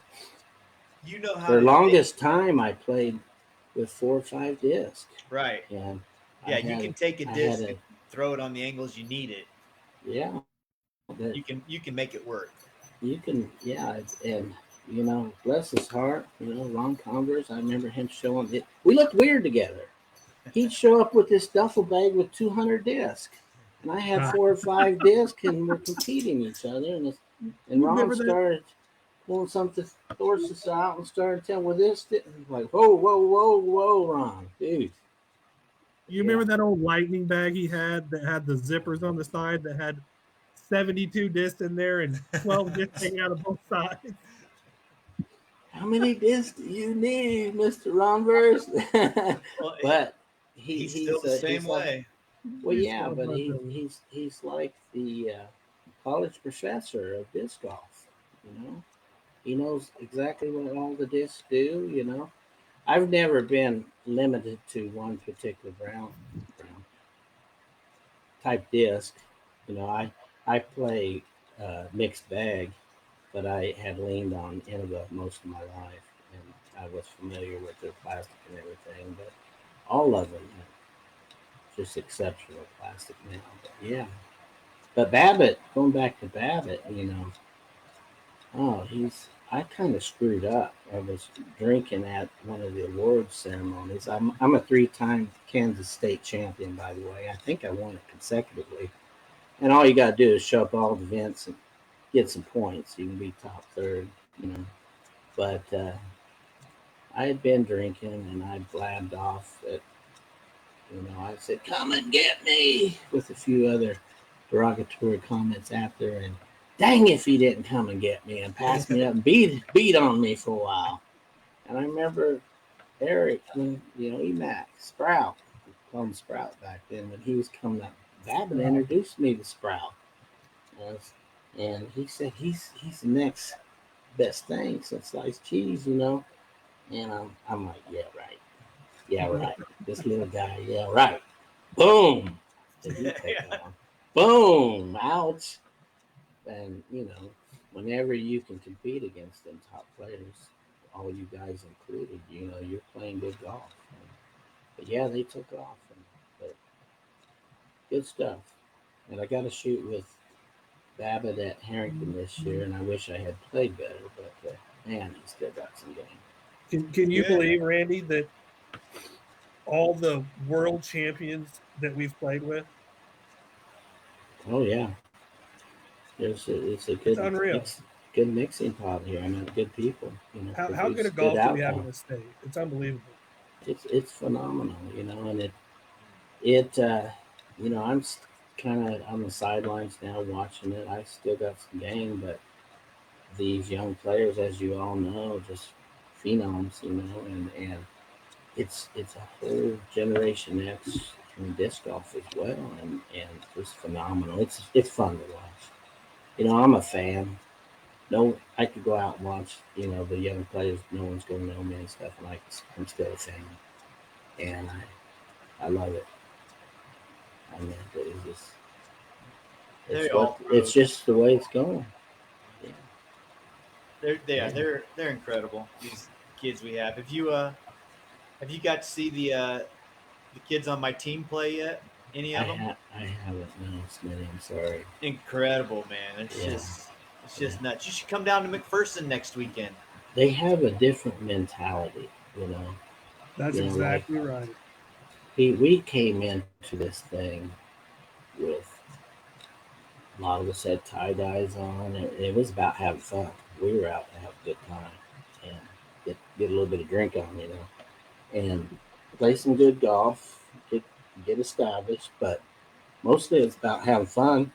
how For the to longest time, I played with 4 or 5 discs, right. and Yeah, you can take a I had disc a and throw it on the angles you need it. yeah. That You can make it work. you can and bless his heart, Ron Converse. I remember him showing it. We looked weird together. He'd show up with this duffel bag with 200 discs, and I had 4 or 5 discs, and we're competing each other. And You Ron remember that? started pulling something, forced us out, and started telling, "Well, this," like, whoa, whoa, whoa, whoa, Ron, dude. You Yeah. remember that old lightning bag he had that had the zippers on the side that had 72 discs in there and 12 discs hanging out of both sides? How many discs do you need, Mister Ronverse? Well, But he's still the same he's like, way. well, He's yeah, got a but bunch of them. he's like the college professor of disc golf. He knows exactly what all the discs do. I've never been limited to one particular brown type disc. I play mixed bag, but I had leaned on Innova most of my life, and I was familiar with their plastic and everything. But all of them have just exceptional plastic now. But yeah, but Babbitt, going back to Babbitt, oh, I kind of screwed up. I was drinking at one of the awards ceremonies. I'm a 3-time Kansas State champion, by the way. I think I won it consecutively. And all you got to do is show up all the events and get some points. You can be top third. But I had been drinking, and I blabbed off at You know, I said, "Come and get me," with a few other derogatory comments after, and dang if he didn't come and get me and pass me up and beat on me for a while. And I remember Eric, when Emac Sprout, we called him Sprout back then, when he was coming up, Babin introduced me to Sprout, and he said he's the next best thing since sliced cheese, you know. And I'm like, yeah, right. This little guy, yeah, right. Boom, did he take on? Boom, ouch. And whenever you can compete against them top players, all you guys included, you're playing good golf. But yeah, they took off. But good stuff. And I got to shoot with Babbitt at Harrington this year, and I wish I had played better. But man, he still got some game. Can you believe, Randy, that all the world champions that we've played with? Oh yeah, it's a good, unreal. Good mixing pot here. I mean, good people. How good a golf do we have in this state? It's unbelievable. It's phenomenal, and it I'm kind of on the sidelines now watching it. I still got some game, but these young players, as you all know, just phenoms, and it's a whole generation X in disc golf as well, and just phenomenal. It's fun to watch. I'm a fan. No, I could go out and watch, the young players. No one's going to know me and stuff, and I'm still a fan, and I love it. I mean, it's just the way it's going. Yeah. They're incredible. These kids we have. Have you got to see the kids on my team play yet? Any of them? I haven't. No, Smitty. I'm sorry. Incredible, man. It's just nuts. You should come down to McPherson next weekend. They have a different mentality, That's exactly right. We came into this thing with a lot of us had tie dyes on. It was about having fun. We were out to have a good time and get a little bit of drink on, and play some good golf, get established. But mostly it's about having fun.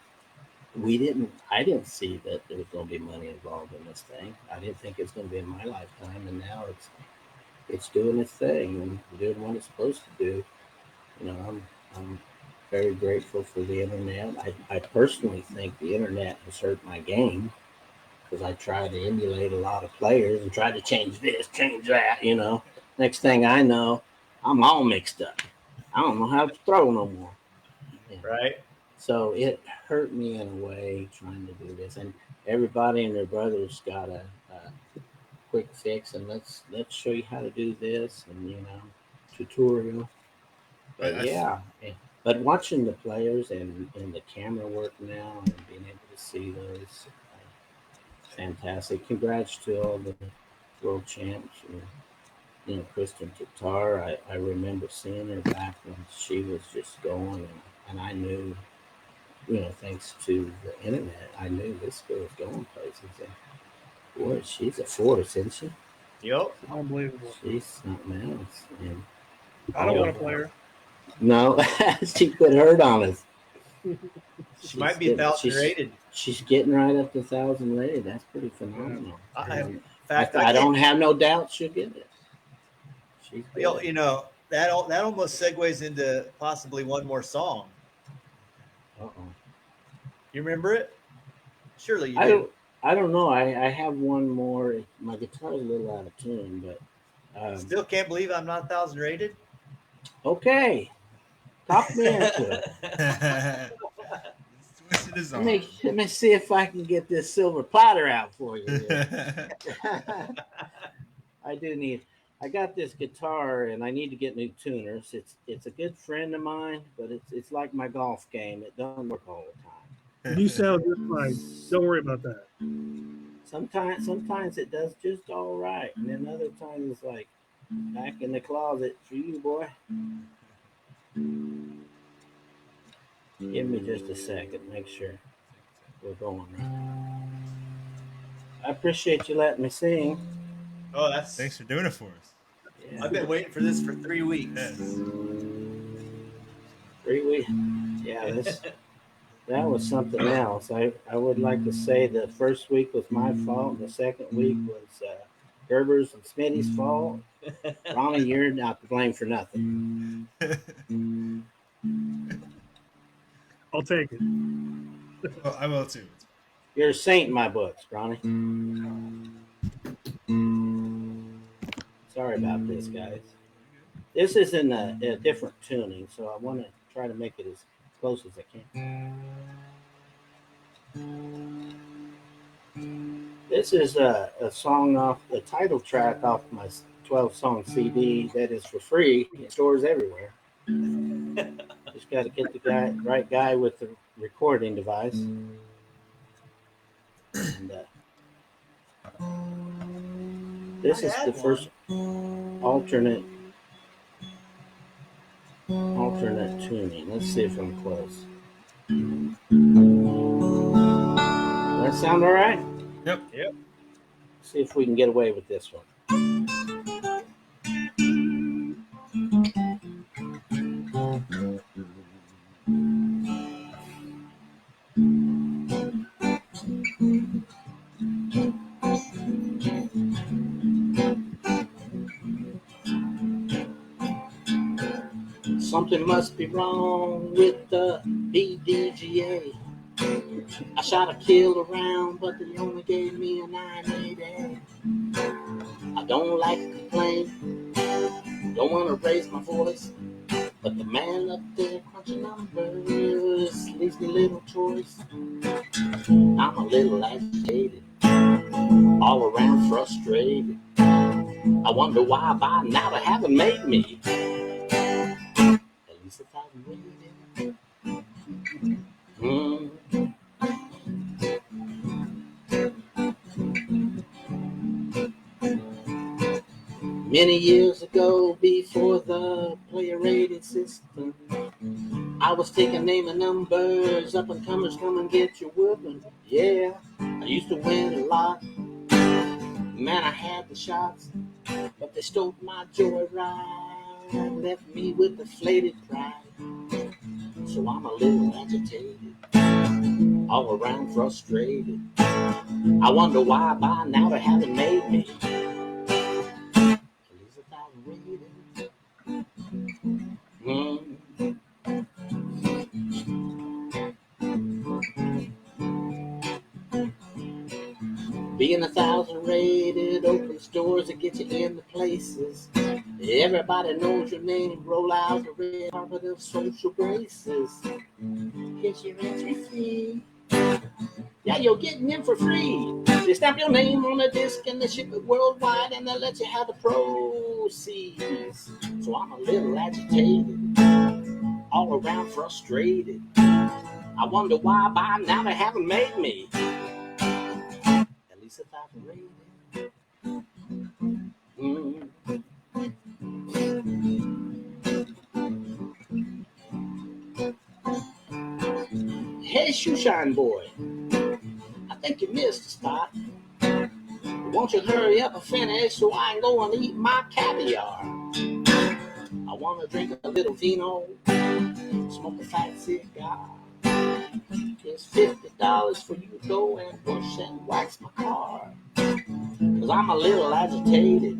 I didn't see that there was going to be money involved in this thing. I didn't think it was going to be in my lifetime, and now it's doing its thing and doing what it's supposed to do. I'm very grateful for the internet. I personally think the internet has hurt my game because I try to emulate a lot of players and try to change this, change that. Next thing I know, I'm all mixed up. I don't know how to throw no more. Right. So it hurt me in a way trying to do this, and everybody and their brothers got a quick fix, and let's show you how to do this, and tutorial. But but watching the players and the camera work now and being able to see those, fantastic. Congrats to all the world champs. Kristen Tatar. I remember seeing her back when she was just going, and I knew. Thanks to the internet, I knew this girl was going places. And boy, she's a force, isn't she? Yep. Unbelievable. She's something else. And I don't want to play her. No, she put hurt on us. She might be 1,000 rated. She's getting right up to 1,000 rated. That's pretty phenomenal. In fact, I don't have no doubt she'll get it. That almost segues into possibly one more song. Uh-oh. You remember it? Surely you do. I don't know. I have one more. My guitar's a little out of tune, but still can't believe I'm not 1,000 rated. Okay, talk me into it. Let me see if I can get this silver platter out for you. I got this guitar and I need to get new tuners. It's a good friend of mine, but it's like my golf game. It doesn't work all the time. You sound just fine. Don't worry about that. Sometimes it does just all right, and then other times it's like back in the closet for you, boy. Give me just a second. Make sure we're going right. I appreciate you letting me sing. Oh, thanks for doing it for us. Yeah. I've been waiting for this for 3 weeks. Yes. 3 weeks. Yeah, that was something else. I would like to say the first week was my fault. The second week was Gerber's and Smitty's fault. Ronnie, you're not to blame for nothing. I'll take it. Well, I will too. You're a saint in my books, Ronnie. Sorry about this, guys. This is in a different tuning, so I want to try to make it as close as I can. This is a song off the title track off my 12-song CD that is for free in stores everywhere. Just got to get the right guy with the recording device. And, this is the first alternate tuning. Let's see if I'm close. Does that sound all right? Yep. See if we can get away with this one. Something must be wrong with the BDGA. I shot a kill around, but they only gave me a 988. I don't like to complain, don't want to raise my voice, but the man up there crunching numbers leaves me little choice. I'm a little agitated, all around frustrated. I wonder why by now they haven't made me at least 1,000 rated. Many years ago, before the player rated system, I was taking name and numbers, up and comers come and get your whooping. Yeah, I used to win a lot. Man, I had the shots, but they stole my joy right, left me with deflated pride. So I'm a little agitated, all around frustrated. I wonder why by now they haven't made me at least 1,000 rated. Being 1,000 rated opens doors that get you into places. Everybody knows your name. Roll out the red carpet of social graces. Here's your entry fee. Yeah, you're getting in for free. They stamp your name on a disc and they ship it worldwide and they let you have the proceeds. So I'm a little agitated, all around frustrated. I wonder why by now they haven't made me at least 1,000 rated. Hey, shoeshine boy, I think you missed a spot. Won't you hurry up and finish so I can go and eat my caviar? I want to drink a little vino, smoke a fat cigar. It's $50 for you to go and wash and wax my car. Cause I'm a little agitated,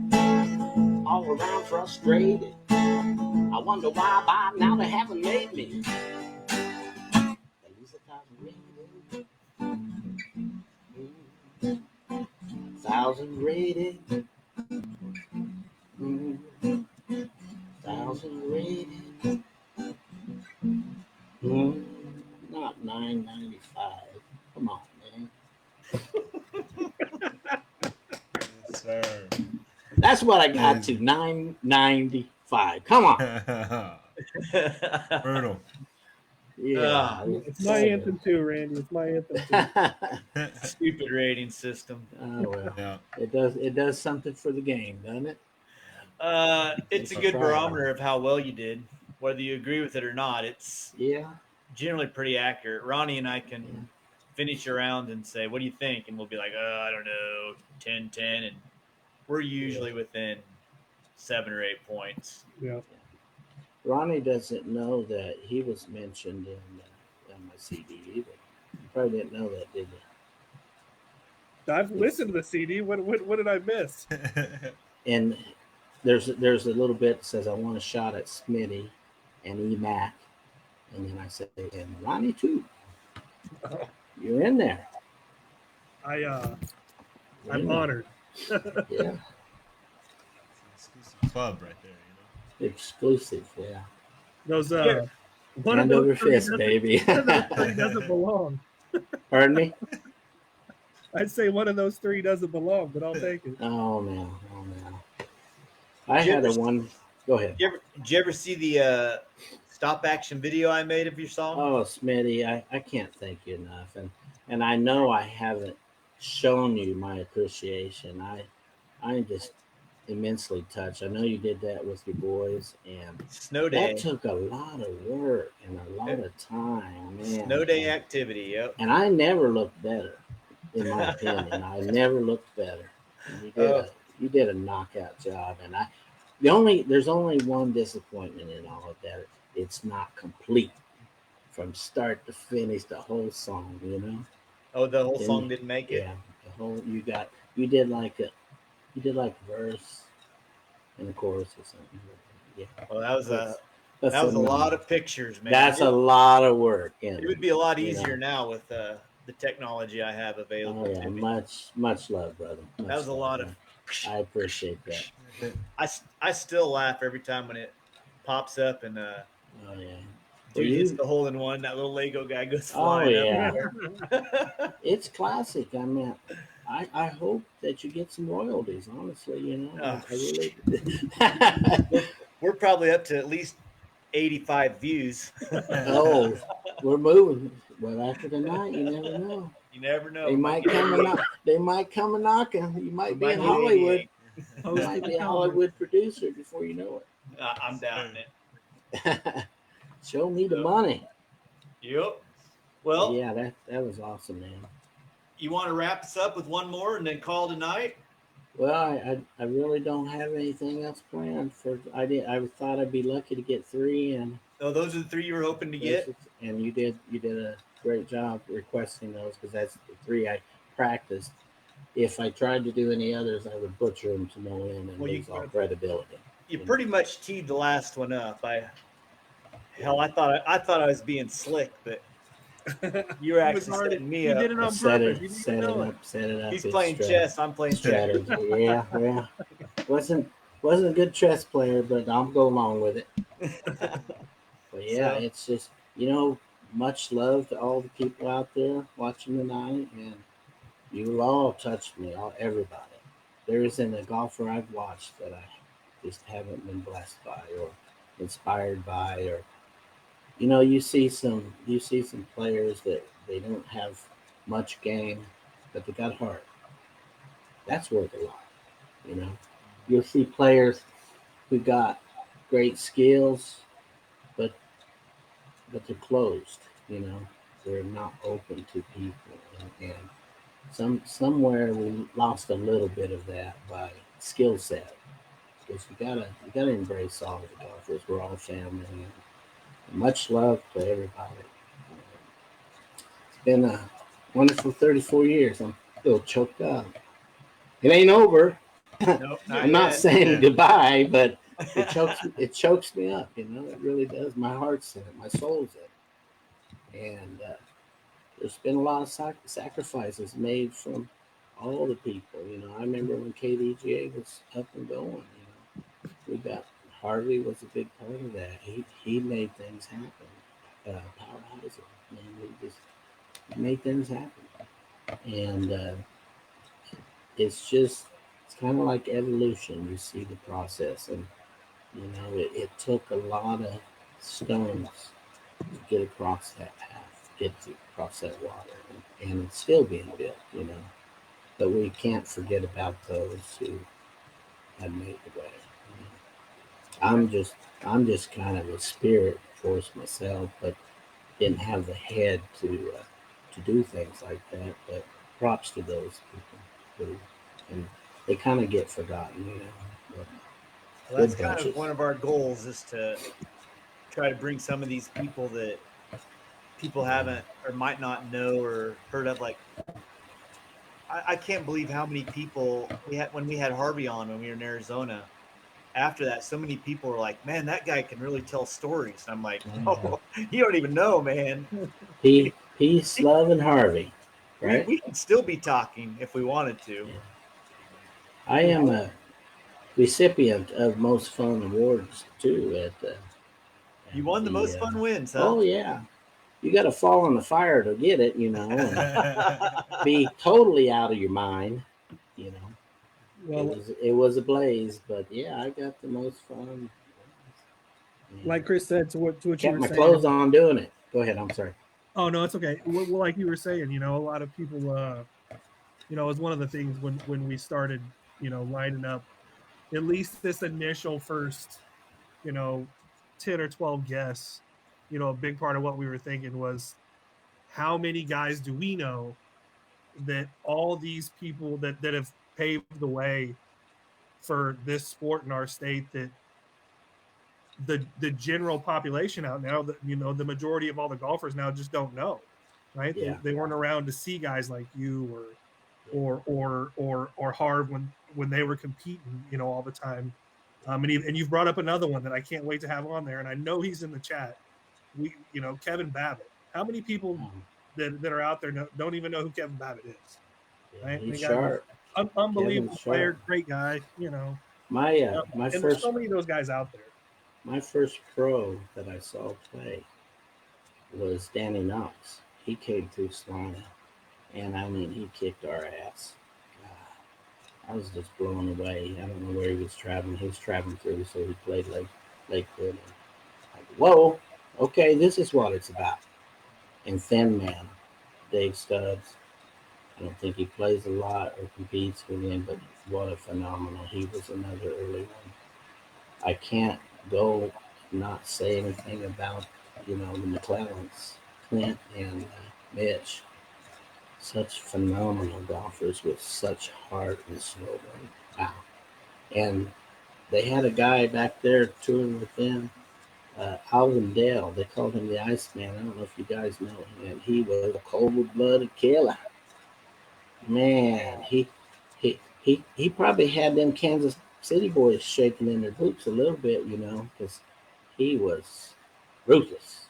all around frustrated. I wonder why by now they haven't made me at least 1,000 rated. 1,000 rated. 1,000 rated. Not $9.95. Come on, man. Yes, sir. That's what I got to $9.95. Come on. Brutal. Yeah, It's my anthem too, Randy. It's my anthem too. Stupid rating system. Oh well, Yeah. it does something for the game, doesn't it? It's a good barometer of how well you did, whether you agree with it or not. It's generally pretty accurate. Ronnie and I can finish around and say, "What do you think?" And we'll be like, "I don't know, 10-10," and we're usually within 7 or 8 points. Yeah. Ronnie doesn't know that he was mentioned in my CD either. You probably didn't know that, did you? I've listened to the CD. What did I miss? And there's a little bit that says I want a shot at Smitty and EMAC, and then I say and Ronnie too. You're in there. I'm in there. honored. Yeah, It's an exclusive club right there, you know. exclusive. Yeah, Those Yeah. one hand of over those three fist, doesn't, baby. one of those three doesn't belong. Pardon me. I'd say one of those three doesn't belong, but I'll take it. Oh no, oh no. I Did you had ever a one. Go ahead. Did you ever see the stop action video I made of your song? Oh, Smitty, I can't thank you enough, and I know I haven't shown you my appreciation. I'm just immensely touched. I know you did that with your boys, and Snow that day. took a lot of work and a lot of time, man. Snow day activity. Yep. And I never looked better, in my opinion. I never looked better. You did a knockout job, and there's only one disappointment in all of that. It's not complete from start to finish, the whole song, you know. Oh, the whole Then- song didn't make it. Yeah, the whole you did like verse and a chorus or something. Yeah, Well, that was a phenomenal. lot of pictures, man. That's a lot of work. It would be a lot you easier know. now with the technology I have available Oh yeah, to me. much love, brother. Much That was a love, lot man. of. I appreciate that. I still laugh every time when it pops up and Oh yeah. dude Well, hits the hole in one. That little Lego guy goes Oh flying yeah, up. it's classic. I mean, I hope that you get some royalties. Honestly, you know, Oh, I really. We're probably up to at least 85 views. Oh, we're moving. Well, after tonight, you never know. You never know. They might come a knock. They might come a knocking. You might be in get Hollywood. 88. You might be a Hollywood producer before you know I'm doubting it. it. Show me the money. Yep. Well, Yeah, that was awesome, man. you want to wrap us up with one more and then call tonight? Well, I really don't have anything else planned for. I thought I'd be lucky to get 3, and Oh, those are the 3 you were hoping to get. and you did a great job requesting those because that's the 3 I practiced. If I tried to do any others, I would butcher them to no end and Well, you- lose all credibility. You pretty much teed the last one up. I thought I was being slick, but you were actually setting me You up. did it on Set purpose. it, You didn't set even it know it. up, set it up. He's It's playing chess. I'm playing checkers. strategy. Yeah. Wasn't a good chess player, but I'll go along with it. But yeah, So- it's just much love to all the people out there watching tonight, and you all touched me, everybody. There isn't a golfer I've watched that I just haven't been blessed by or inspired by, or you see some players that they don't have much game, but they got heart. That's worth a lot. You'll see players who got great skills, but they're closed. They're not open to people, and somewhere we lost a little bit of that by skill set. Because you gotta embrace all the golfers. We're all family. And much love to everybody. It's been a wonderful 34 years. I'm still choked up. It ain't over. Nope, I'm not yet. saying goodbye, but it chokes me up. It really does. My heart's in it. My soul's in it. And there's been a lot of sacrifices made from all the people. I remember when KDGA was up and going. We got Harvey was a big part of that. He made things happen. Powerhouser, he just made things happen. And it's kind of like evolution. You see the process, and it took a lot of stones to get across that path, get across that water, and it's still being built. But we can't forget about those who have made the way. I'm just kind of a spirit force myself, but didn't have the head to do things like that. But props to those people and they kind of get forgotten. But Well, that's good kind of bunches. one of our goals is to try to bring some of these people that people haven't or might not know or heard of. Like, I can't believe how many people we had when we had Harvey on when we were in Arizona. After that, so many people were like, "Man, that guy can really tell stories." And I'm like, "Oh, you don't even know, man. Peace, love, and Harvey, right? We can still be talking if we wanted to." Yeah. I am a recipient of Most Fun Awards too. You won the most fun wins, huh? Oh yeah, you got to fall in the fire to get it, you know, and be totally out of your mind, you know. Well, It was a blaze, but yeah, I got the most fun. Yeah. like Chris said, to what you Kept were my saying. clothes on doing it. Go ahead. I'm sorry. Oh no, it's okay. Well, like you were saying, you know, a lot of people, you know, it was one of the things when we started, you know, lining up at least this initial first, you know, 10 or 12 guests. You know, a big part of what we were thinking was how many guys do we know that all these people that have paved the way for this sport in our state, that the general population out now, that, you know, the majority of all the golfers now just don't know, right? Yeah. They weren't around to see guys like you or Harv when they were competing, you know, all the time. And you've brought up another one that I can't wait to have on there, and I know he's in the chat. You know, Kevin Babbitt. How many people that are out there don't even know who Kevin Babbitt is? Yeah, Right? he's The guy was sharp. unbelievable Kevin's player, sharp. great guy. You know, My and there's first so many of those guys out there. my first pro that I saw play was Danny Knox. He came through Solana, and I mean, he kicked our ass. God, I was just blown away. I don't know where he was traveling. He was traveling through, so he played Lakewood. And like, whoa, okay, this is what it's about. And Thin Man, Dave Stubbs. I don't think he plays a lot or competes with him, but what a phenomenal. He was another early one. I can't go not say anything about, you know, the McClellans, Clint and Mitch. Such phenomenal golfers with such heart and soul. Wow. And they had a guy back there touring with them, Alvin Dale. They called him the Iceman. I don't know if you guys know him. He was a cold-blooded killer. Man, he probably had them Kansas City boys shaking in their boots a little bit, you know, because he was ruthless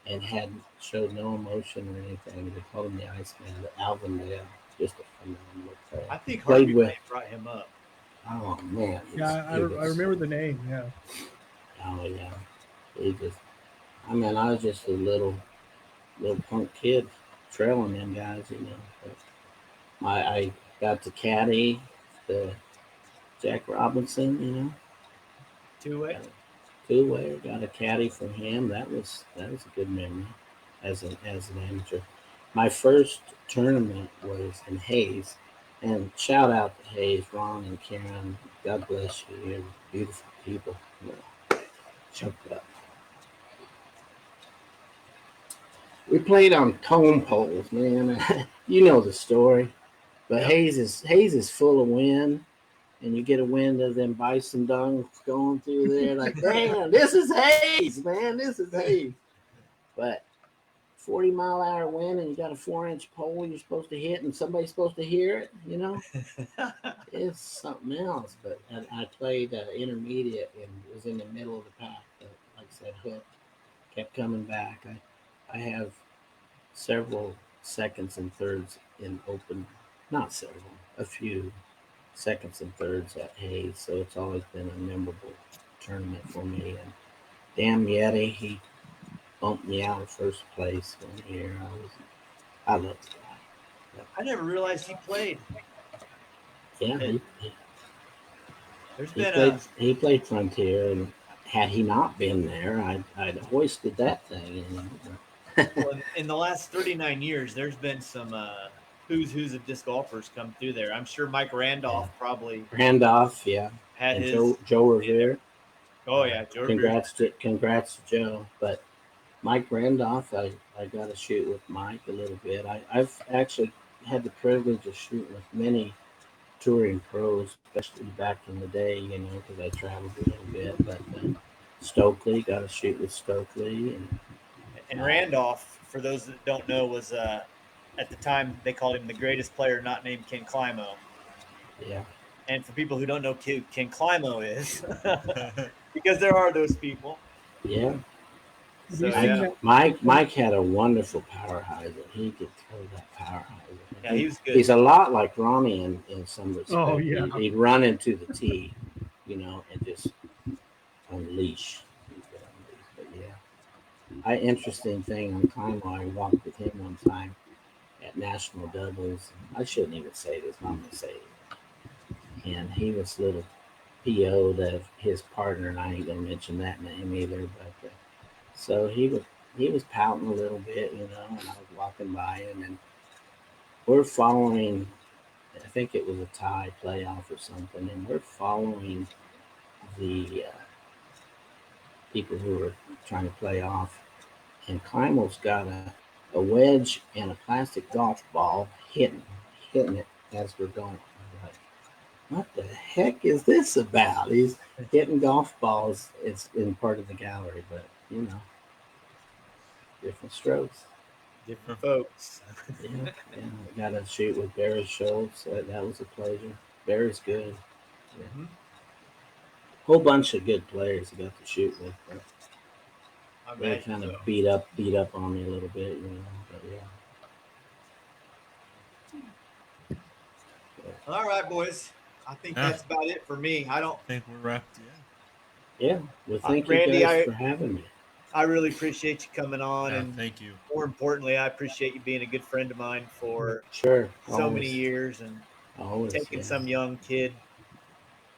and had showed no emotion or anything. They called him the Iceman, but Alvin Dale, just a phenomenal player. I think Played Harvey with. may have brought him up. Oh man, Yeah, I remember the name. Yeah. Oh yeah, he just. I mean, I was just a little punk kid trailing them guys, you know. But I got to caddy the Jack Robinson, you know. Two-way. Got a two-way, got a caddy from him. That was a good memory as an amateur. My first tournament was in Hayes, and shout out to Hayes, Ron and Karen. God bless you. You're beautiful people. You know, choked up. We played on cone poles, man. You know the story. But Yep. Hayes is full of wind, and you get a wind of them bison dung going through there. Like, damn, this is Hayes, man. This is Hayes. But 40-mile-an-hour wind, and you got a 4-inch pole you're supposed to hit, and somebody's supposed to hear it. You know, it's something else. But I played intermediate and was in the middle of the pack. Like I said, hooked, kept coming back. I have several seconds and thirds in open, not several, a few seconds and thirds at Hayes. So it's always been a memorable tournament for me. And damn Yeti, he bumped me out of first place one year. I love the guy. I never realized he played. Yeah, There's he been played. He played Frontier, and had he not been there, I'd hoisted that thing. You know. well, in the last 39 years, there's been some who's of disc golfers come through there. I'm sure Mike Randolph probably Randolph, yeah, had and his. Joe Revere. Oh yeah, Joe Revere. Congrats to Joe. But Mike Randolph, I got to shoot with Mike a little bit. I've actually had the privilege of shooting with many touring pros, especially back in the day, you know, because I traveled a little bit. But Stokely, got to shoot with Stokely, And Randolph, for those that don't know, was at the time they called him the greatest player not named Ken Climo. yeah, And for people who don't know who Ken Climo is, because there are those people. yeah. Have you So seen yeah, that? Mike had a wonderful power hyzer. He could throw that power hyzer. yeah, he was good. He's a lot like Ronnie in some respect. Oh, yeah. He'd run into the tee, and just unleash. But yeah, interesting thing on Climo. I walked with him one time at National Doubles. I shouldn't even say this. I'm gonna say it. And he was a little PO'd of his partner, and I ain't gonna mention that name either. But so he was pouting a little bit, and I was walking by him, and we're following. I think it was a tie playoff or something, and we're following the people who were trying to play off. And Climo's got a wedge and a plastic golf ball hitting it as we're going. I'm like, what the heck is this about? He's hitting golf balls. It's in part of the gallery, but different strokes. Different folks. Yeah, got to shoot with Barry Schultz. That was a pleasure. Barry's good. Yeah. Mhm. Whole bunch of good players I got to shoot with. But I they imagine kind of so. beat up on me a little bit, But yeah. All right, boys. I think Yeah. that's about it for me. I don't. I think we're wrapped. Yeah. Yeah. Well, thank Randy, you guys for having me. I really appreciate you coming on, Yeah, and thank you. more importantly, I appreciate you being a good friend of mine for Sure. so many years and Always. taking Yeah. some young kid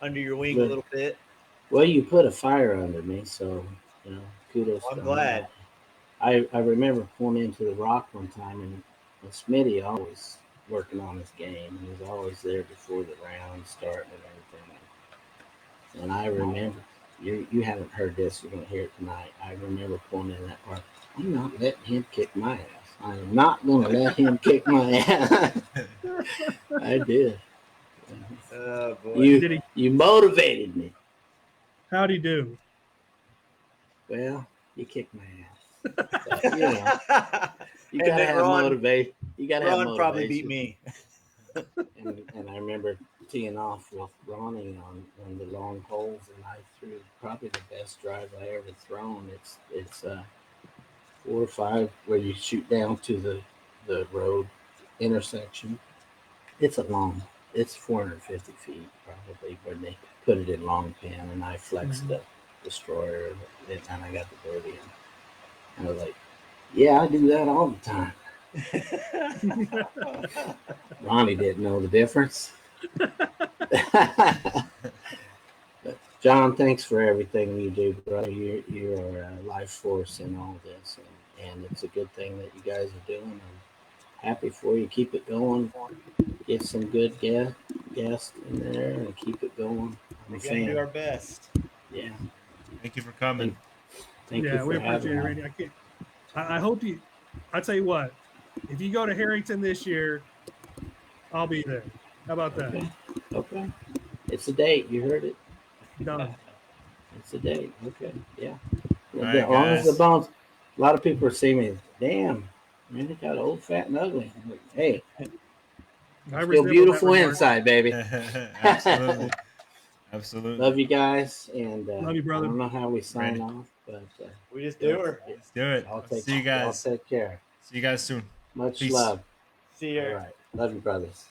under your wing a But, little bit. well, you put a fire under me, so kudos I'm to glad. that. I remember pulling into the Rock one time, and Smitty always working on his game, and he was always there before the round started and everything. And I remember, you haven't heard this, you're going to hear it tonight. I remember pulling in that part. I'm not letting him kick my ass. I am not going to let him kick my ass. I did. Oh boy. You motivated me. How'd he do? Well, you kicked my ass. But, you And gotta then have motivation. You gotta have Ron motivation. probably beat me. And I remember teeing off with Ronnie on the long holes, and I threw probably the best drive I ever thrown. It's 4 or 5 where you shoot down to the road intersection. It's it's 450 feet probably when they put it in long pin, and I flexed the destroyer, and I got the birdie, and I was like, yeah, I do that all the time. Ronnie didn't know the difference. But John, thanks for everything you do, brother. You're a life force in all this, and it's a good thing that you guys are doing. I'm happy for you. Keep it going. Get some good guests in there and keep it going. I'm We're a gonna fan. do our best. Yeah. Thank you for coming. Thank you Yeah, for we having appreciate it, me. Randy. I hope you. I tell you what, if you go to Harrington this year, I'll be there. How about that? Okay. It's a date. You heard it. Done. It's a date. Okay. Yeah. All As right, long as the guys. bones. A lot of people are seeing me. Damn, man, it got old, fat, and ugly. I'm like, hey, I still resemble that beautiful remark. inside, baby. Absolutely. Absolutely. Love you guys, and Love you, brother. I don't know how we sign Randy. off, but We just do her. Let's do it. I'll See you y'all guys. take care. See you guys soon. Much Peace. love. See ya. All right, love you, brothers.